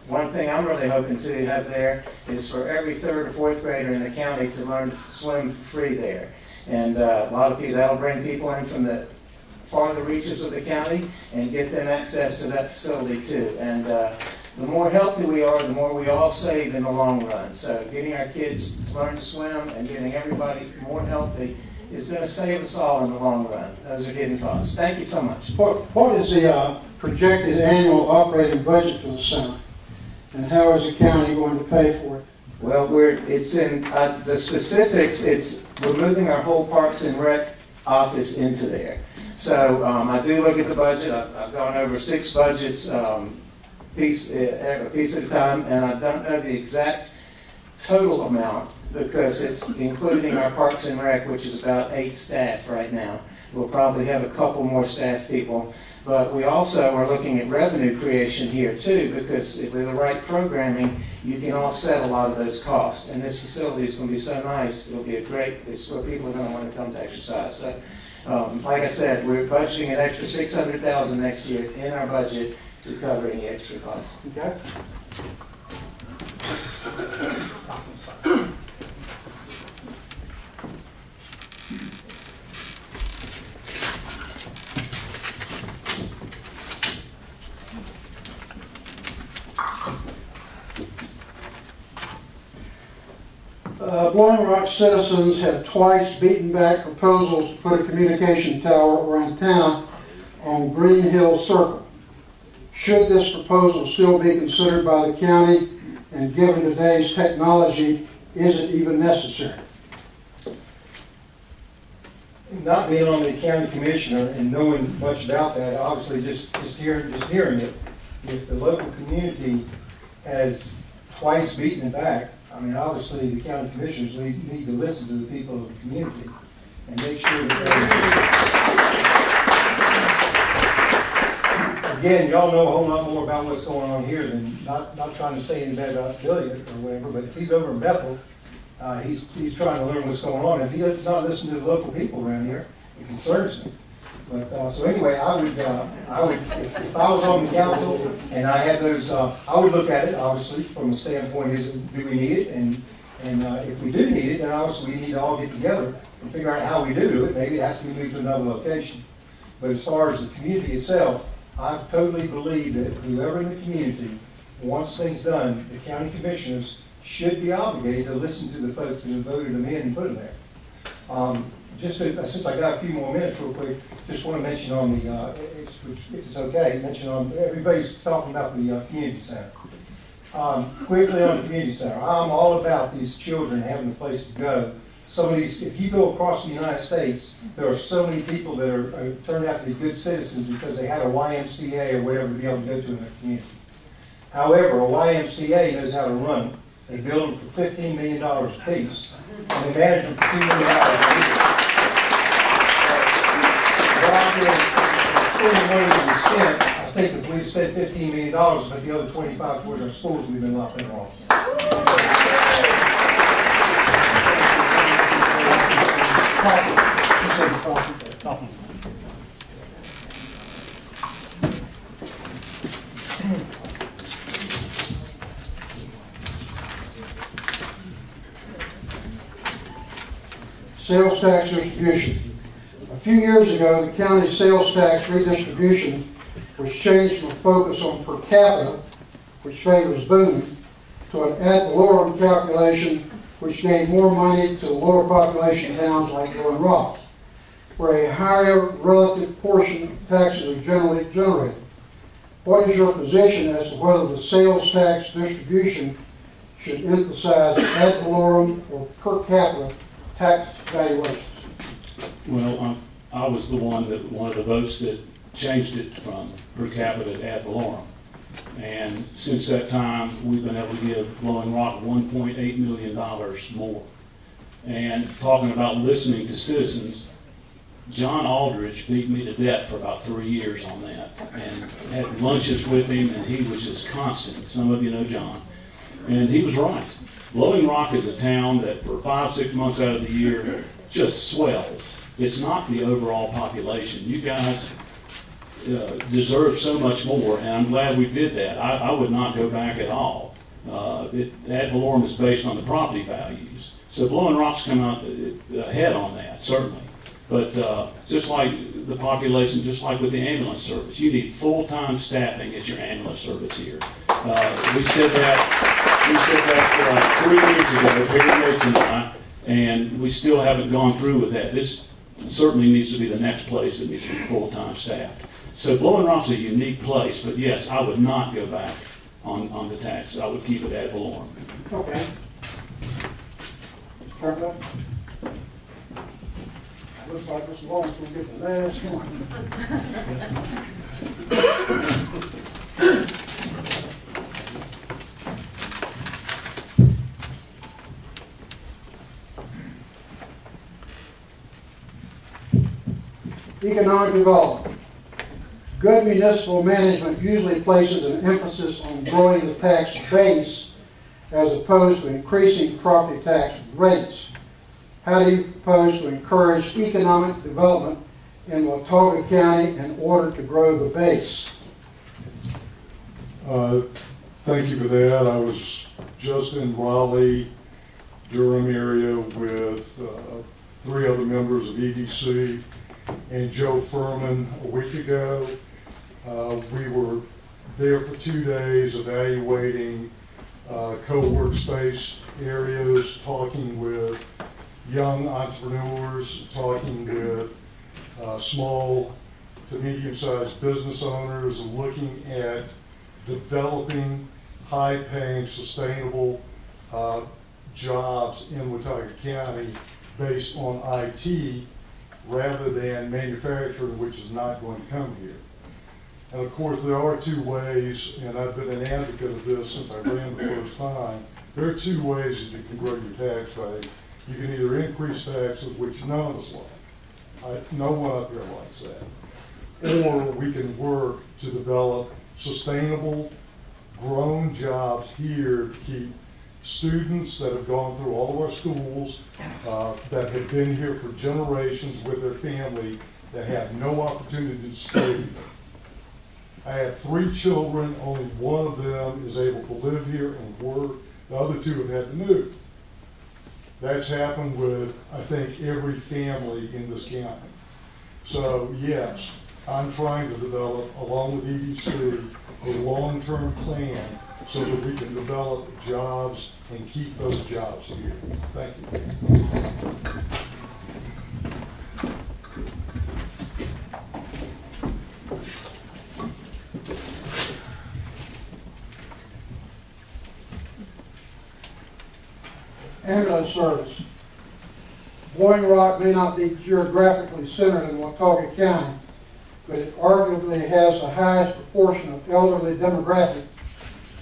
one thing I'm really hoping to have there is for every 3rd or 4th grader in the county to learn to swim for free there. And a lot of people, that'll bring people in from the farther reaches of the county and get them access to that facility too. And the more healthy we are, the more we all save in the long run. So getting our kids to learn to swim and getting everybody more healthy is going to save us all in the long run. Those are hidden costs. Thank you so much. What is the projected annual operating budget for the center? And how is the county going to pay for it? Well, it's in the specifics. We're moving our whole Parks and Rec office into there. So I do look at the budget. I've gone over 6 budgets a piece at a time, and I don't know the exact total amount because it's including our Parks and Rec, which is about 8 staff right now. We'll probably have a couple more staff people. But we also are looking at revenue creation here too, because if with the right programming, you can offset a lot of those costs. And this facility is going to be so nice, it'll be it's where people are going to want to come to exercise. So, like I said, we're budgeting an extra $600,000 next year in our budget to cover any extra costs. Okay. Blowing Rock citizens have twice beaten back proposals to put a communication tower or antenna on Green Hill Circle. Should this proposal still be considered by the county, and given today's technology, is it even necessary? Not being on the county commissioner and knowing much about that, obviously just hearing it, if the local community has twice beaten it back, I mean, obviously the county commissioners need to listen to the people of the community and make sure that again, y'all know a whole lot more about what's going on here than not trying to say anything bad about Billy or whatever, but if he's over in Bethel, he's trying to learn what's going on. If he does not listen to the local people around here, it concerns me. But so anyway, I would if I was on the council and I had those, I would look at it obviously from the standpoint is do we need it, and if we do need it, then obviously we need to all get together and figure out how we do it. Maybe it has to be moved to another location. But as far as the community itself, I totally believe that whoever in the community wants things done, the county commissioners should be obligated to listen to the folks that have voted them in and put them there. Since I got a few more minutes real quick, just want to mention on the, if it's okay, mention on, everybody's talking about the community center. Quickly on the community center, I'm all about these children having a place to go. Some of these, if you go across the United States, there are so many people that are turned out to be good citizens because they had a YMCA or whatever to be able to go to in their community. However, a YMCA knows how to run. They build them for $15 million a piece, and they manage them for $2 million a piece. Spending money that we spent, I think if we spent $15 million, but the other 25 towards our schools, we've been a lot better off. Sales tax distribution. A few years ago, the county sales tax redistribution was changed from a focus on per capita, which favors Boone, to an ad valorem calculation, which gave more money to lower population towns like Blowing Rock, where a higher relative portion of taxes are generally generated. What is your position as to whether the sales tax distribution should emphasize ad valorem or per capita tax valuations? Well, I was one of the votes that changed it from per capita to ad valorem. And since that time, we've been able to give Blowing Rock $1.8 million more. And talking about listening to citizens, John Aldridge beat me to death for about 3 years on that, and had lunches with him, and he was just constant. Some of you know John. And he was right. Blowing Rock is a town that for 5-6 months out of the year just swells. It's not the overall population. You guys deserve so much more, and I'm glad we did that. I would not go back at all. Ad valorem is based on the property values. So Blowing Rock's come out ahead on that, certainly. But just like the population, just like with the ambulance service, you need full-time staffing at your ambulance service here. We said that 3 years ago, Perry Yates and I, And we still haven't gone through with that. This certainly needs to be the next place that needs to be full-time staffed. So Blowing Rock's a unique place, but yes, I would not go back on the tax. I would keep it ad valorem. Okay. Turn up. Looks like Mr. Lawrence will get the last one. Economic development. Good municipal management usually places an emphasis on growing the tax base as opposed to increasing property tax rates. How do you propose to encourage economic development in Watauga County in order to grow the base? Thank you for that. I was just in Raleigh, Durham area with 3 other members of EDC and Joe Furman a week ago. We were there for 2 days evaluating co-workspace areas, talking with young entrepreneurs, talking with small to medium-sized business owners, looking at developing high-paying, sustainable jobs in Watauga County based on IT rather than manufacturing, which is not going to come here. And of course, there are 2 ways, and I've been an advocate of this since I ran the first time. There are 2 ways that you can grow your tax rate. You can either increase taxes, which none of us like. No one up here likes that. Or we can work to develop sustainable, grown jobs here to keep students that have gone through all of our schools, that have been here for generations with their family, that have no opportunity to stay here. I have 3 children, only one of them is able to live here and work. The other 2 have had to move. That's happened with, I think, every family in this county. So yes, I'm trying to develop, along with EDC, a long-term plan so that we can develop jobs and keep those jobs here. Thank you. Ambulance service. Blowing Rock may not be geographically centered in Watauga County, but it arguably has the highest proportion of elderly demographic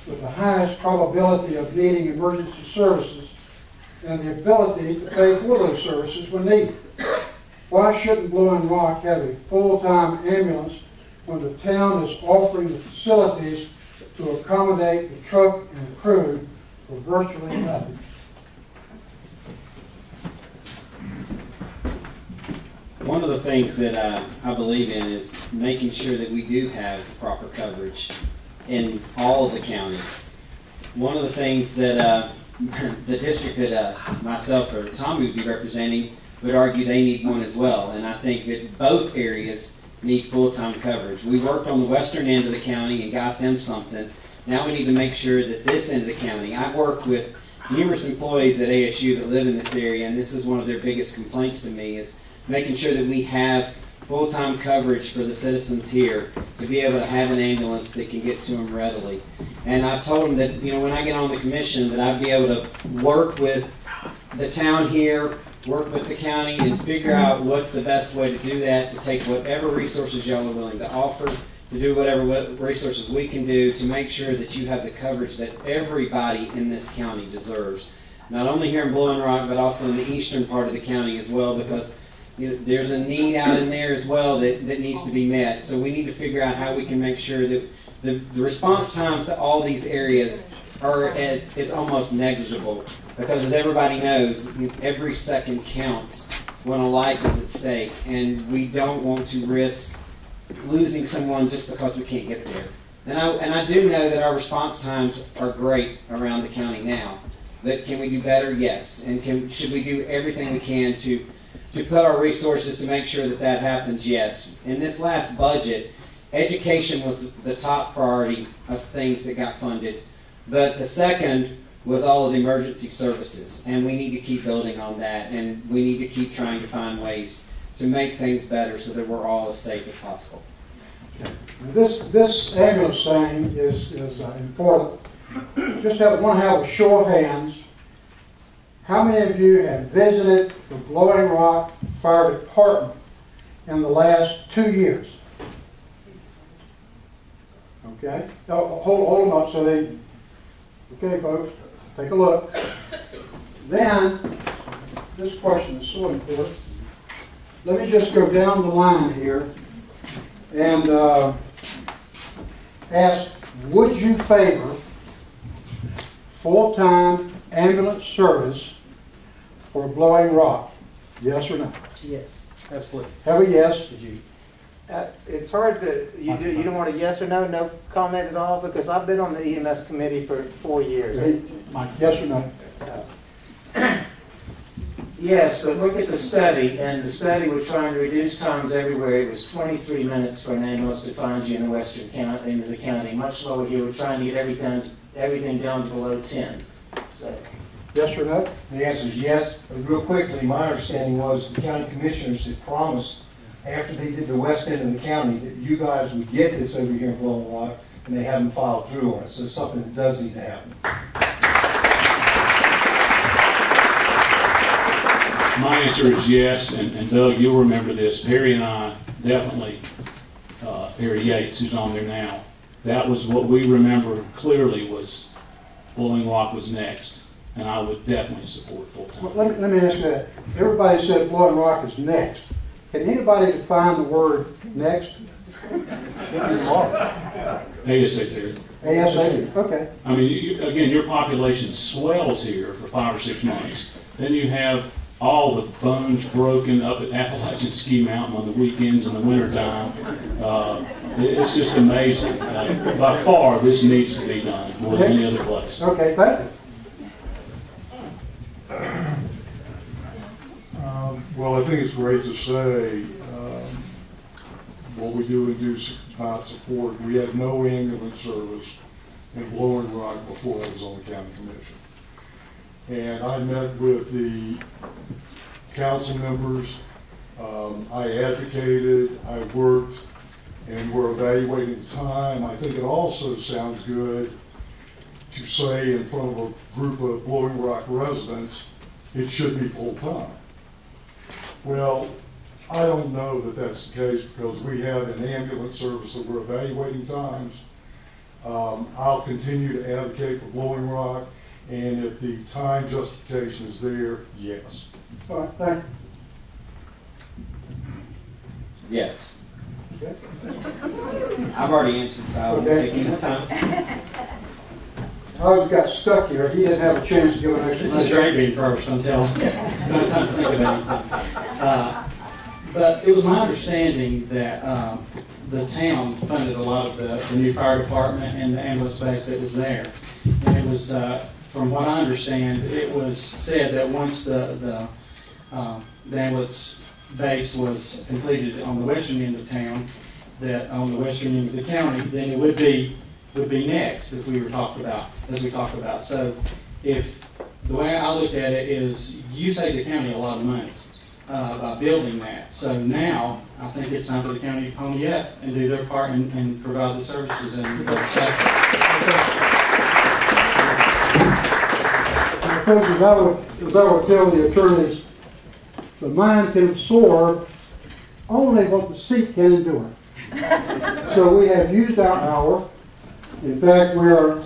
with the highest probability of needing emergency services and the ability to pay for those services when needed. Why shouldn't Blowing Rock have a full-time ambulance when the town is offering the facilities to accommodate the truck and crew for virtually nothing? One of the things that I believe in is making sure that we do have proper coverage in all of the county. One of the things that the district that myself or Tommy would be representing would argue they need one as well, and I think that both areas need full-time coverage. We worked on the western end of the county and got them something. Now we need to make sure that this end of the county, I've worked with numerous employees at ASU that live in this area, and this is one of their biggest complaints to me, is making sure that we have full-time coverage for the citizens here to be able to have an ambulance that can get to them readily. And I've told them that, when I get on the commission, that I'd be able to work with the town here, work with the county, and figure out what's the best way to do that, to take whatever resources y'all are willing to offer, to do whatever resources we can do to make sure that you have the coverage that everybody in this county deserves. Not only here in Blowing Rock, but also in the eastern part of the county as well, because there's a need out in there as well that needs to be met. So we need to figure out how we can make sure that the response times to all these areas is almost negligible. Because as everybody knows, every second counts when a life is at stake. And we don't want to risk losing someone just because we can't get there. And I do know that our response times are great around the county now. But can we do better? Yes. And should we do everything we can to put our resources to make sure that that happens? Yes. In this last budget, education was the top priority of things that got funded. But the second was all of the emergency services, and we need to keep building on that, and we need to keep trying to find ways to make things better so that we're all as safe as possible. This ambulance thing is important. Just want to have a show of hands. How many of you have visited the Blowing Rock Fire Department in the last 2 years? Okay, hold them up so they. Okay, folks, take a look. Then this question is so important. Let me just go down the line here and ask, would you favor full-time ambulance service for Blowing Rock? Yes or no? Yes, absolutely. Have a yes. Did you? It's hard to, you don't want a yes or no, no comment at all, because I've been on the EMS committee for 4 years. Yes or no? Yes, but look at the study, and the study we're trying to reduce times everywhere. It was 23 minutes for an ambulance to find you in the western county, into the county. Much lower here. We're trying to get everything down to below 10. So. Yes or no? The answer is yes. But real quickly, my understanding was the county commissioners had promised after they did the west end of the county that you guys would get this over here in Blowing Rock, and they haven't followed through on it. So it's something that does need to happen. My answer is yes, and Doug, you'll remember this. Perry and I definitely, Perry Yates, who's on there now, that was what we remember clearly was Blowing Rock was next, and I would definitely support full-time. Well, let me ask that. Everybody said Blowing Rock is next. Can anybody define the word next? ASAP. ASAP, okay. I mean, again, your population swells here for 5 or 6 months. Then you have all the bones broken up at Appalachian Ski Mountain on the weekends in the wintertime. It's just amazing. By far, this needs to be done more than any other place. Okay, thank you. Well, I think it's great to say what we do and do not support. We had no ambulance service in Blowing Rock before I was on the county commission. And I met with the council members. I advocated, I worked, and we're evaluating the time. I think it also sounds good to say in front of a group of Blowing Rock residents, it should be full-time. Well, I don't know that that's the case because we have an ambulance service that we're evaluating times. I'll continue to advocate for Blowing Rock, and if the time justification is there, yes. All right, thank you. Yes. Okay. I've already answered, so I won't take any more time. I just got stuck here. He didn't have a chance to give an explanation. This is great being first, I'm telling you. No time to think of anything. But it was my understanding that the town funded a lot of the new fire department and the ambulance base that was there. And it was, from what I understand, it was said that once the ambulance base was completed on the western end of town, that on the western end of the county, then it would be next, as we talked about. So if the way I look at it is you save the county a lot of money by building that. So now I think it's time for the county to pony up and do their part and provide the services and the safety. Folks, as I would tell the attorneys, the mind can absorb only what the seat can endure. So we have used our hour. In fact, we are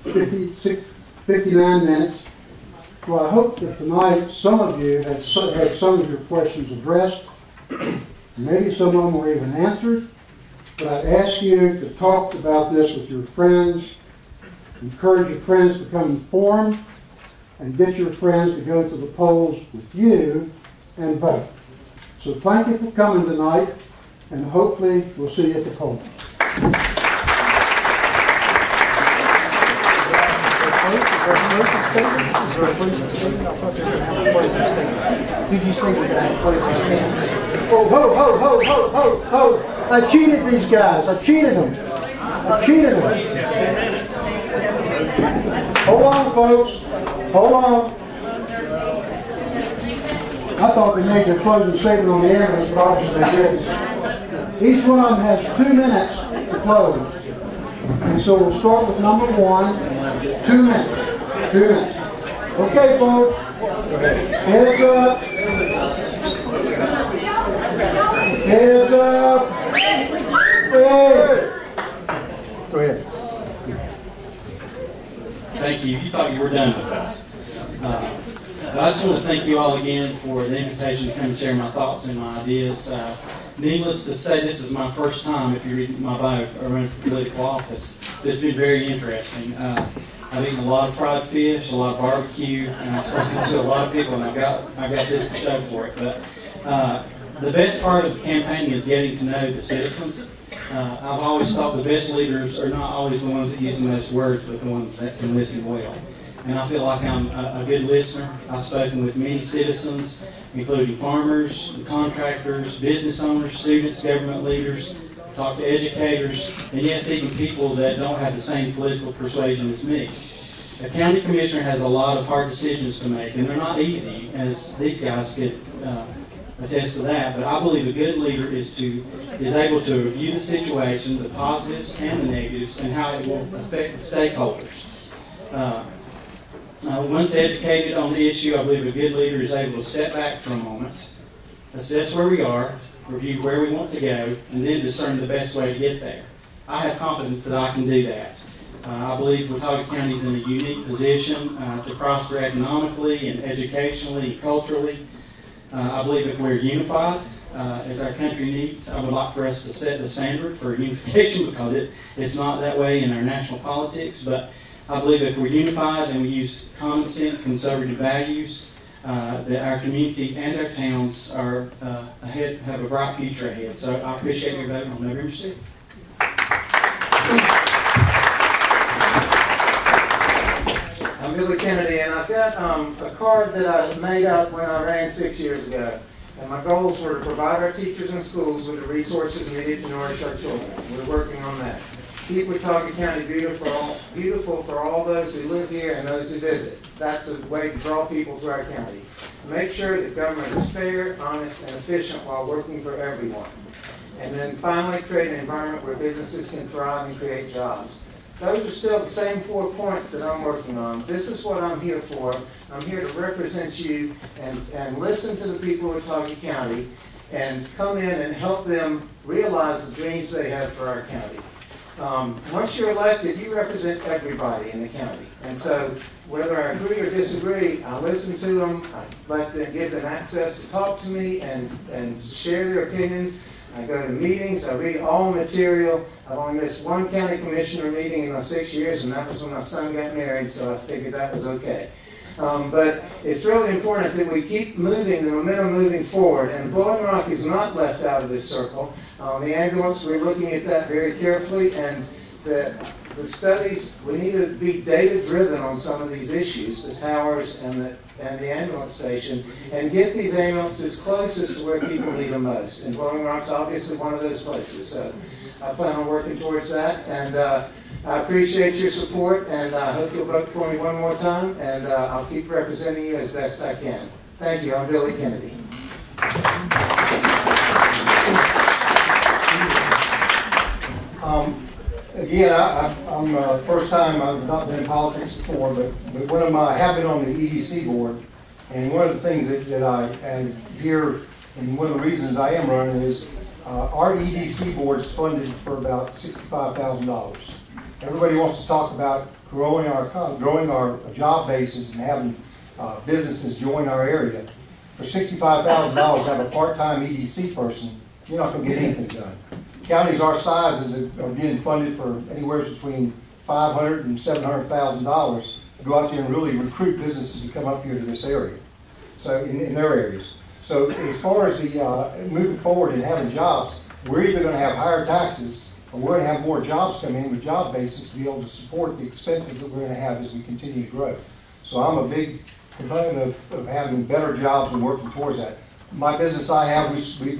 59 minutes. Well, I hope that tonight some of you had some of your questions addressed. Maybe some of them were even answered. But I'd ask you to talk about this with your friends. Encourage your friends to become informed. And get your friends to go to the polls with you and vote. So thank you for coming tonight. And hopefully we'll see you at the polls. Did you say we're going to have a closing statement? Oh, ho! I cheated these guys. I cheated them. Hold on, folks. Hold on. I thought they made their closing statement on the ambulance, but obviously they didn't. Each one of them has 2 minutes to close. And so we'll start with number 1. 2 minutes. 2 minutes. Okay, folks. Heads up. Heads up. Hey. Go ahead. Thank you. You thought you were done with us. But I just want to thank you all again for the invitation to come and share my thoughts and my ideas. Needless to say, this is my first time, if you read my bio, running for political office. It's been very interesting. I've eaten a lot of fried fish, a lot of barbecue, and I've spoken to a lot of people, and I've got this to show for it. But the best part of the campaign is getting to know the citizens. I've always thought the best leaders are not always the ones that use the most words, but the ones that can listen well. And I feel like I'm a good listener. I've spoken with many citizens, including farmers, contractors, business owners, students, government leaders, talked to educators, and yes, even people that don't have the same political persuasion as me. A county commissioner has a lot of hard decisions to make, and they're not easy, as these guys could attest to that. But I believe a good leader is able to review the situation, the positives and the negatives, and how it will affect the stakeholders. Once educated on the issue, I believe a good leader is able to step back for a moment, assess where we are, review where we want to go, and then discern the best way to get there. I have confidence that I can do that. I believe Watauga County is in a unique position to prosper economically and educationally and culturally. I believe if we're unified, as our country needs, I would like for us to set the standard for unification, because it's not that way in our national politics. But I believe if we're unified and we use common sense, conservative values, that our communities and our towns are have a bright future ahead. So I appreciate your vote on November 6th. I'm Billy Kennedy, and I've got a card that I made up when I ran 6 years ago. And my goals were to provide our teachers and schools with the resources needed to nourish our children. We're working on that. Keep Watauga County beautiful for all those who live here and those who visit. That's a way to draw people to our county. Make sure that government is fair, honest, and efficient while working for everyone. And then finally, create an environment where businesses can thrive and create jobs. Those are still the same 4 points that I'm working on. This is what I'm here for. I'm here to represent you and listen to the people of Watauga County and come in and help them realize the dreams they have for our county. Once you're elected, you represent everybody in the county. And so whether I agree or disagree, I listen to them, I let them give them access to talk to me and share their opinions. I go to meetings, I read all material. I've only missed one county commissioner meeting in my 6 years, and that was when my son got married, so I figured that was okay. But it's really important that we keep moving, the momentum moving forward, and Blowing Rock is not left out of this circle. The ambulance, we're looking at that very carefully, and the studies, we need to be data-driven on some of these issues, the towers and the ambulance station, and get these ambulances closest to where people need them most. And Blowing Rock's obviously one of those places, so I plan on working towards that. And I appreciate your support, and I hope you'll vote for me one more time, and I'll keep representing you as best I can. Thank you. I'm Billy Kennedy. Again, I'm first time. I've not been in politics before, but I have been on the EDC board, and one of the things that I hear, and one of the reasons I am running is our EDC board is funded for about $65,000. Everybody wants to talk about growing our job bases and having businesses join our area. For $65,000 to have a part-time EDC person, you're not going to get anything done. Counties our size are being funded for anywhere between $500,000 and $700,000 to go out there and really recruit businesses to come up here to this area, so in their areas. So as far as the moving forward and having jobs, we're either going to have higher taxes or we're going to have more jobs come in with job bases to be able to support the expenses that we're going to have as we continue to grow. So I'm a big component of having better jobs and working towards that. My business I have, we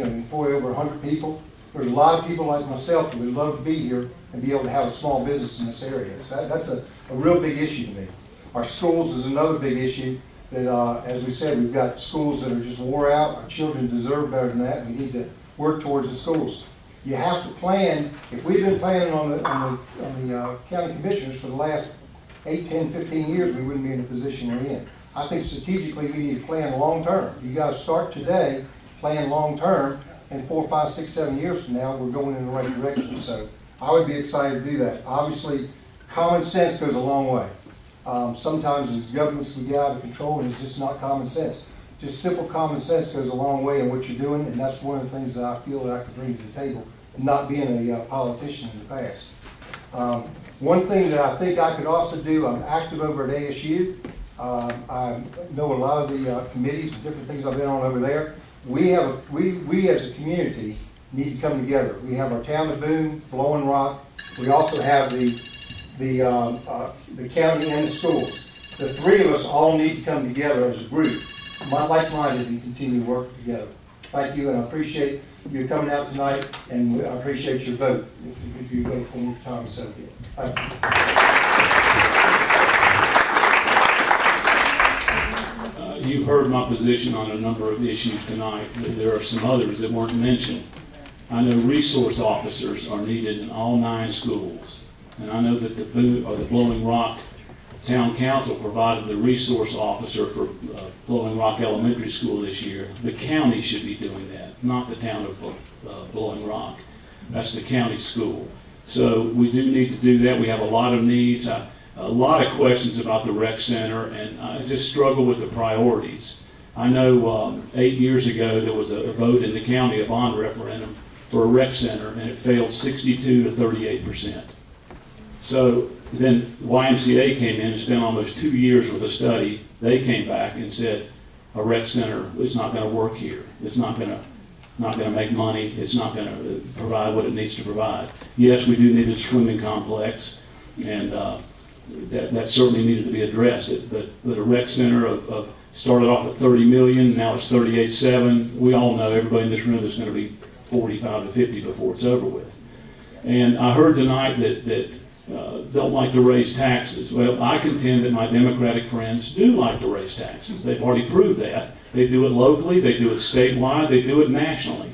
employ over 100 people. There's a lot of people like myself who would love to be here and be able to have a small business in this area. So that's a real big issue to me. Our schools is another big issue that, as we said, we've got schools that are just wore out. Our children deserve better than that. We need to work towards the schools. You have to plan. If we've been planning on the county commissioners for the last 8, 10, 15 years, we wouldn't be in the position we're in. I think strategically we need to plan long term. You got to start today, plan long term, and 4, 5, 6, 7 years from now, we're going in the right direction. So I would be excited to do that. Obviously, common sense goes a long way. Sometimes as governments we get out of control and it's just not common sense. Just simple common sense goes a long way in what you're doing, and that's one of the things that I feel that I can bring to the table, not being a politician in the past. One thing that I think I could also do, I'm active over at ASU. I know a lot of the committees and different things I've been on over there. We as a community need to come together. We have our town of Boone, Blowing Rock. We also have the county and the schools. The three of us all need to come together as a group, like-minded, and continue working together. Thank you, and I appreciate you coming out tonight, and I appreciate your vote. If you vote for me, Tommy Soviet. Thank you. You've heard my position on a number of issues tonight. There are some others that weren't mentioned. I know resource officers are needed in all 9 schools. And I know that the Blowing Rock Town Council provided the resource officer for Blowing Rock Elementary School this year. The county should be doing that, not the town of Blowing Rock. That's the county school. So we do need to do that. We have a lot of needs, a lot of questions about the rec center, and I just struggle with the priorities. I know 8 years ago there was a vote in the county, a bond referendum for a rec center, and it failed 62 to 38%. So then YMCA came in and spent almost 2 years with a study. They came back and said a rec center is not going to work here. It's not going to make money. It's not going to provide what it needs to provide. Yes, we do need a swimming complex, and that certainly needed to be addressed. But a rec center started off at $30 million. Now it's $38.7. We all know everybody in this room is going to be 45 to 50 before it's over with. And I heard tonight that don't like to raise taxes. Well, I contend that my Democratic friends do like to raise taxes. They've already proved that. They do it locally, they do it statewide, they do it nationally.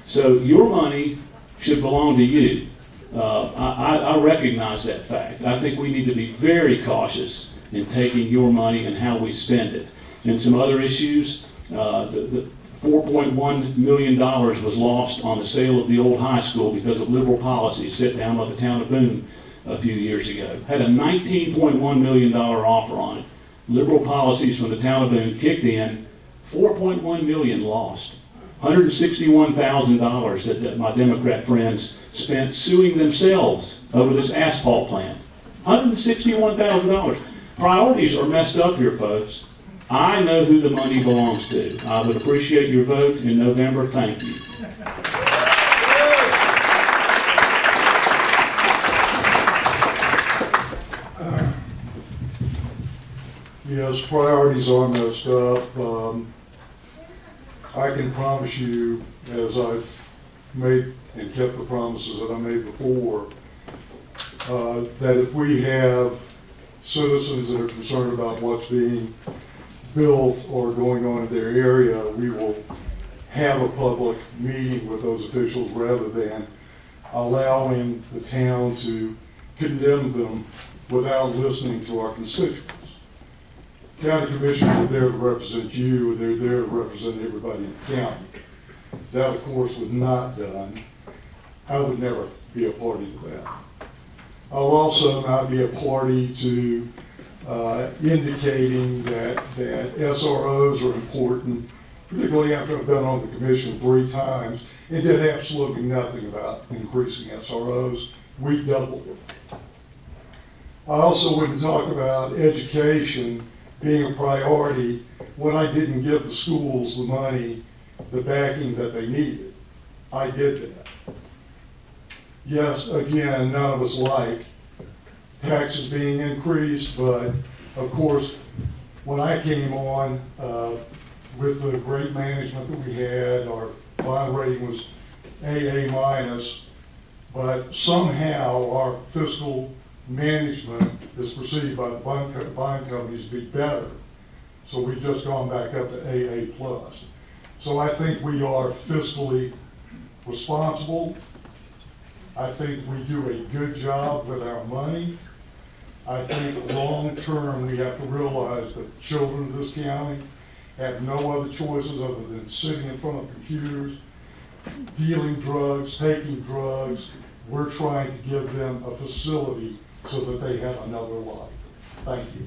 So your money should belong to you. I recognize that fact. I think we need to be very cautious in taking your money and how we spend it. And some other issues, the $4.1 million was lost on the sale of the old high school because of liberal policies set down by the town of Boone a few years ago. Had a $19.1 million offer on it. Liberal policies from the town of Boone kicked in, $4.1 million lost. $161,000 that my Democrat friends spent suing themselves over this asphalt plant. $161,000. Priorities are messed up here, folks. I know who the money belongs to. I would appreciate your vote in November. Thank you. Yes, priorities are messed up. I can promise you, as I've made and kept the promises that I made before, that if we have citizens that are concerned about what's being built or going on in their area, we will have a public meeting with those officials rather than allowing the town to condemn them without listening to our constituents. County commissioners are there to represent you, and they're there to represent everybody in the county. That, of course, was not done. I would never be a party to that. I'll also not be a party to indicating that SROs are important, particularly after I've been on the commission 3 times and did absolutely nothing about increasing SROs. We doubled them. I also wouldn't talk about education being a priority when I didn't give the schools the money, the backing that they needed. I did that. Yes, again, none of us like taxes being increased, but of course, when I came on with the great management that we had, our bond rating was AA minus, but somehow our fiscal management is perceived by the bond companies to be better. So we've just gone back up to AA plus. So I think we are fiscally responsible. I think we do a good job with our money. I think long term we have to realize that the children of this county have no other choices other than sitting in front of computers, dealing drugs, taking drugs. We're trying to give them a facility so that they have another life. Thank you.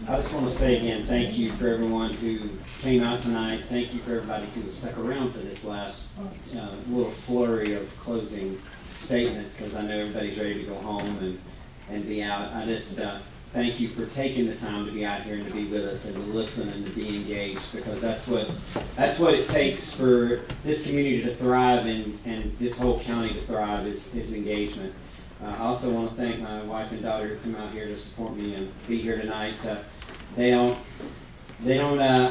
I just want to say again, thank you for everyone who came out tonight. Thank you for everybody who stuck around for this last little flurry of closing statements, because I know everybody's ready to go home and be out. I just thank you for taking the time to be out here and to be with us and to listen and to be engaged, because that's what it takes for this community to thrive and this whole county to thrive is engagement. I also want to thank my wife and daughter who come out here to support me and be here tonight. They don't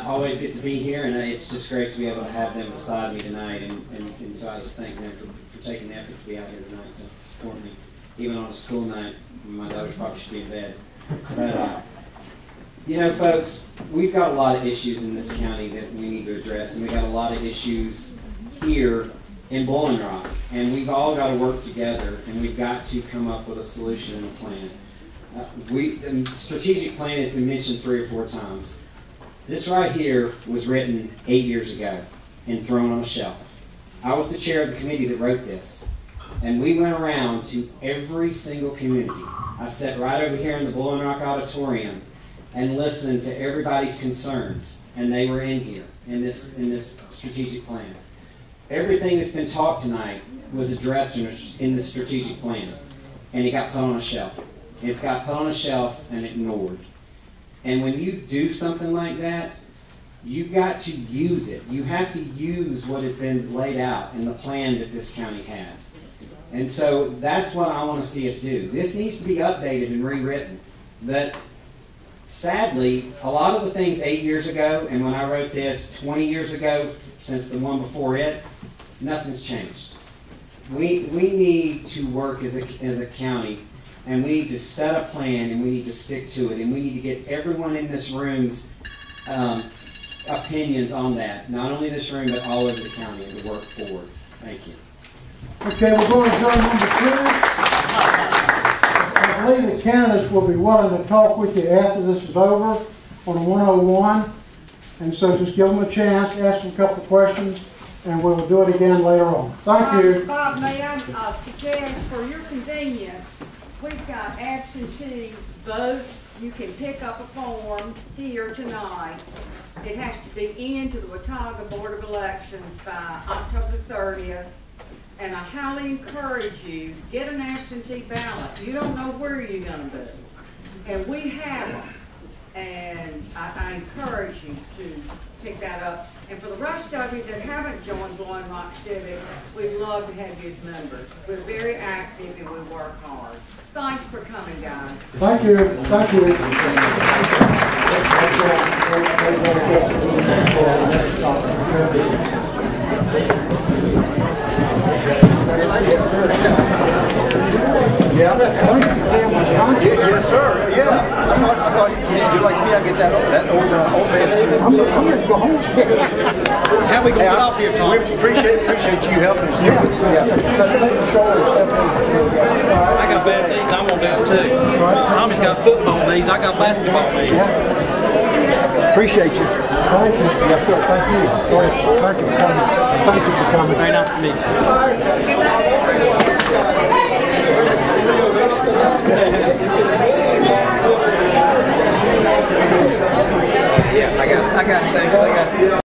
always get to be here, and it's just great to be able to have them beside me tonight. And so I just thank them for taking the effort to be out here tonight to support me, even on a school night when my daughter probably should be in bed. But you know, folks, we've got a lot of issues in this county that we need to address, and we've got a lot of issues here in Bowling Rock, and we've all got to work together, and we've got to come up with a solution and a plan. The strategic plan has been mentioned 3 or 4 times. This right here was written 8 years ago and thrown on a shelf. I was the chair of the committee that wrote this, and we went around to every single community. I sat right over here in the Bowling Rock Auditorium and listened to everybody's concerns, and they were in here in this strategic plan. Everything that's been taught tonight was addressed in the strategic plan, and it got put on a shelf. It's got put on a shelf and ignored. And when you do something like that, you've got to use it. You have to use what has been laid out in the plan that this county has. And so that's what I want to see us do. This needs to be updated and rewritten. But sadly, a lot of the things 8 years ago, and when I wrote this 20 years ago, since the one before it, nothing's changed. We need to work as a county, and we need to set a plan, and we need to stick to it, and we need to get everyone in this room's opinions on that. Not only this room, but all over the county, and to work forward. Thank you. Okay, we're going to go number 2. I believe the candidates will be willing to talk with you after this is over on 101. And so just give them a chance, ask them a couple of questions, and we'll do it again later on. Thank you. Bob, may I suggest, for your convenience, we've got absentee vote. You can pick up a form here tonight. It has to be into the Watauga Board of Elections by October 30th. And I highly encourage you, get an absentee ballot. You don't know where you're going to be. And we have them. And I encourage you to pick that up. And for the rest of you that haven't joined Bowling Rock Civic, we'd love to have you as members. We're very active and we work hard. Thanks for coming, guys. Thank you. Thank you. Yeah. Yes, sir. Yeah. I thought you're like me. I get that old man suit. I'm going to go home. How we going to get off here, Tom? We appreciate you helping us. Yeah. I got bad knees. I'm going to do it too. Tommy's got football knees. I got basketball knees. Appreciate you. Thank you. Yes, sir. Thank you. Thank you for coming. Thank you for coming. Very nice to meet you.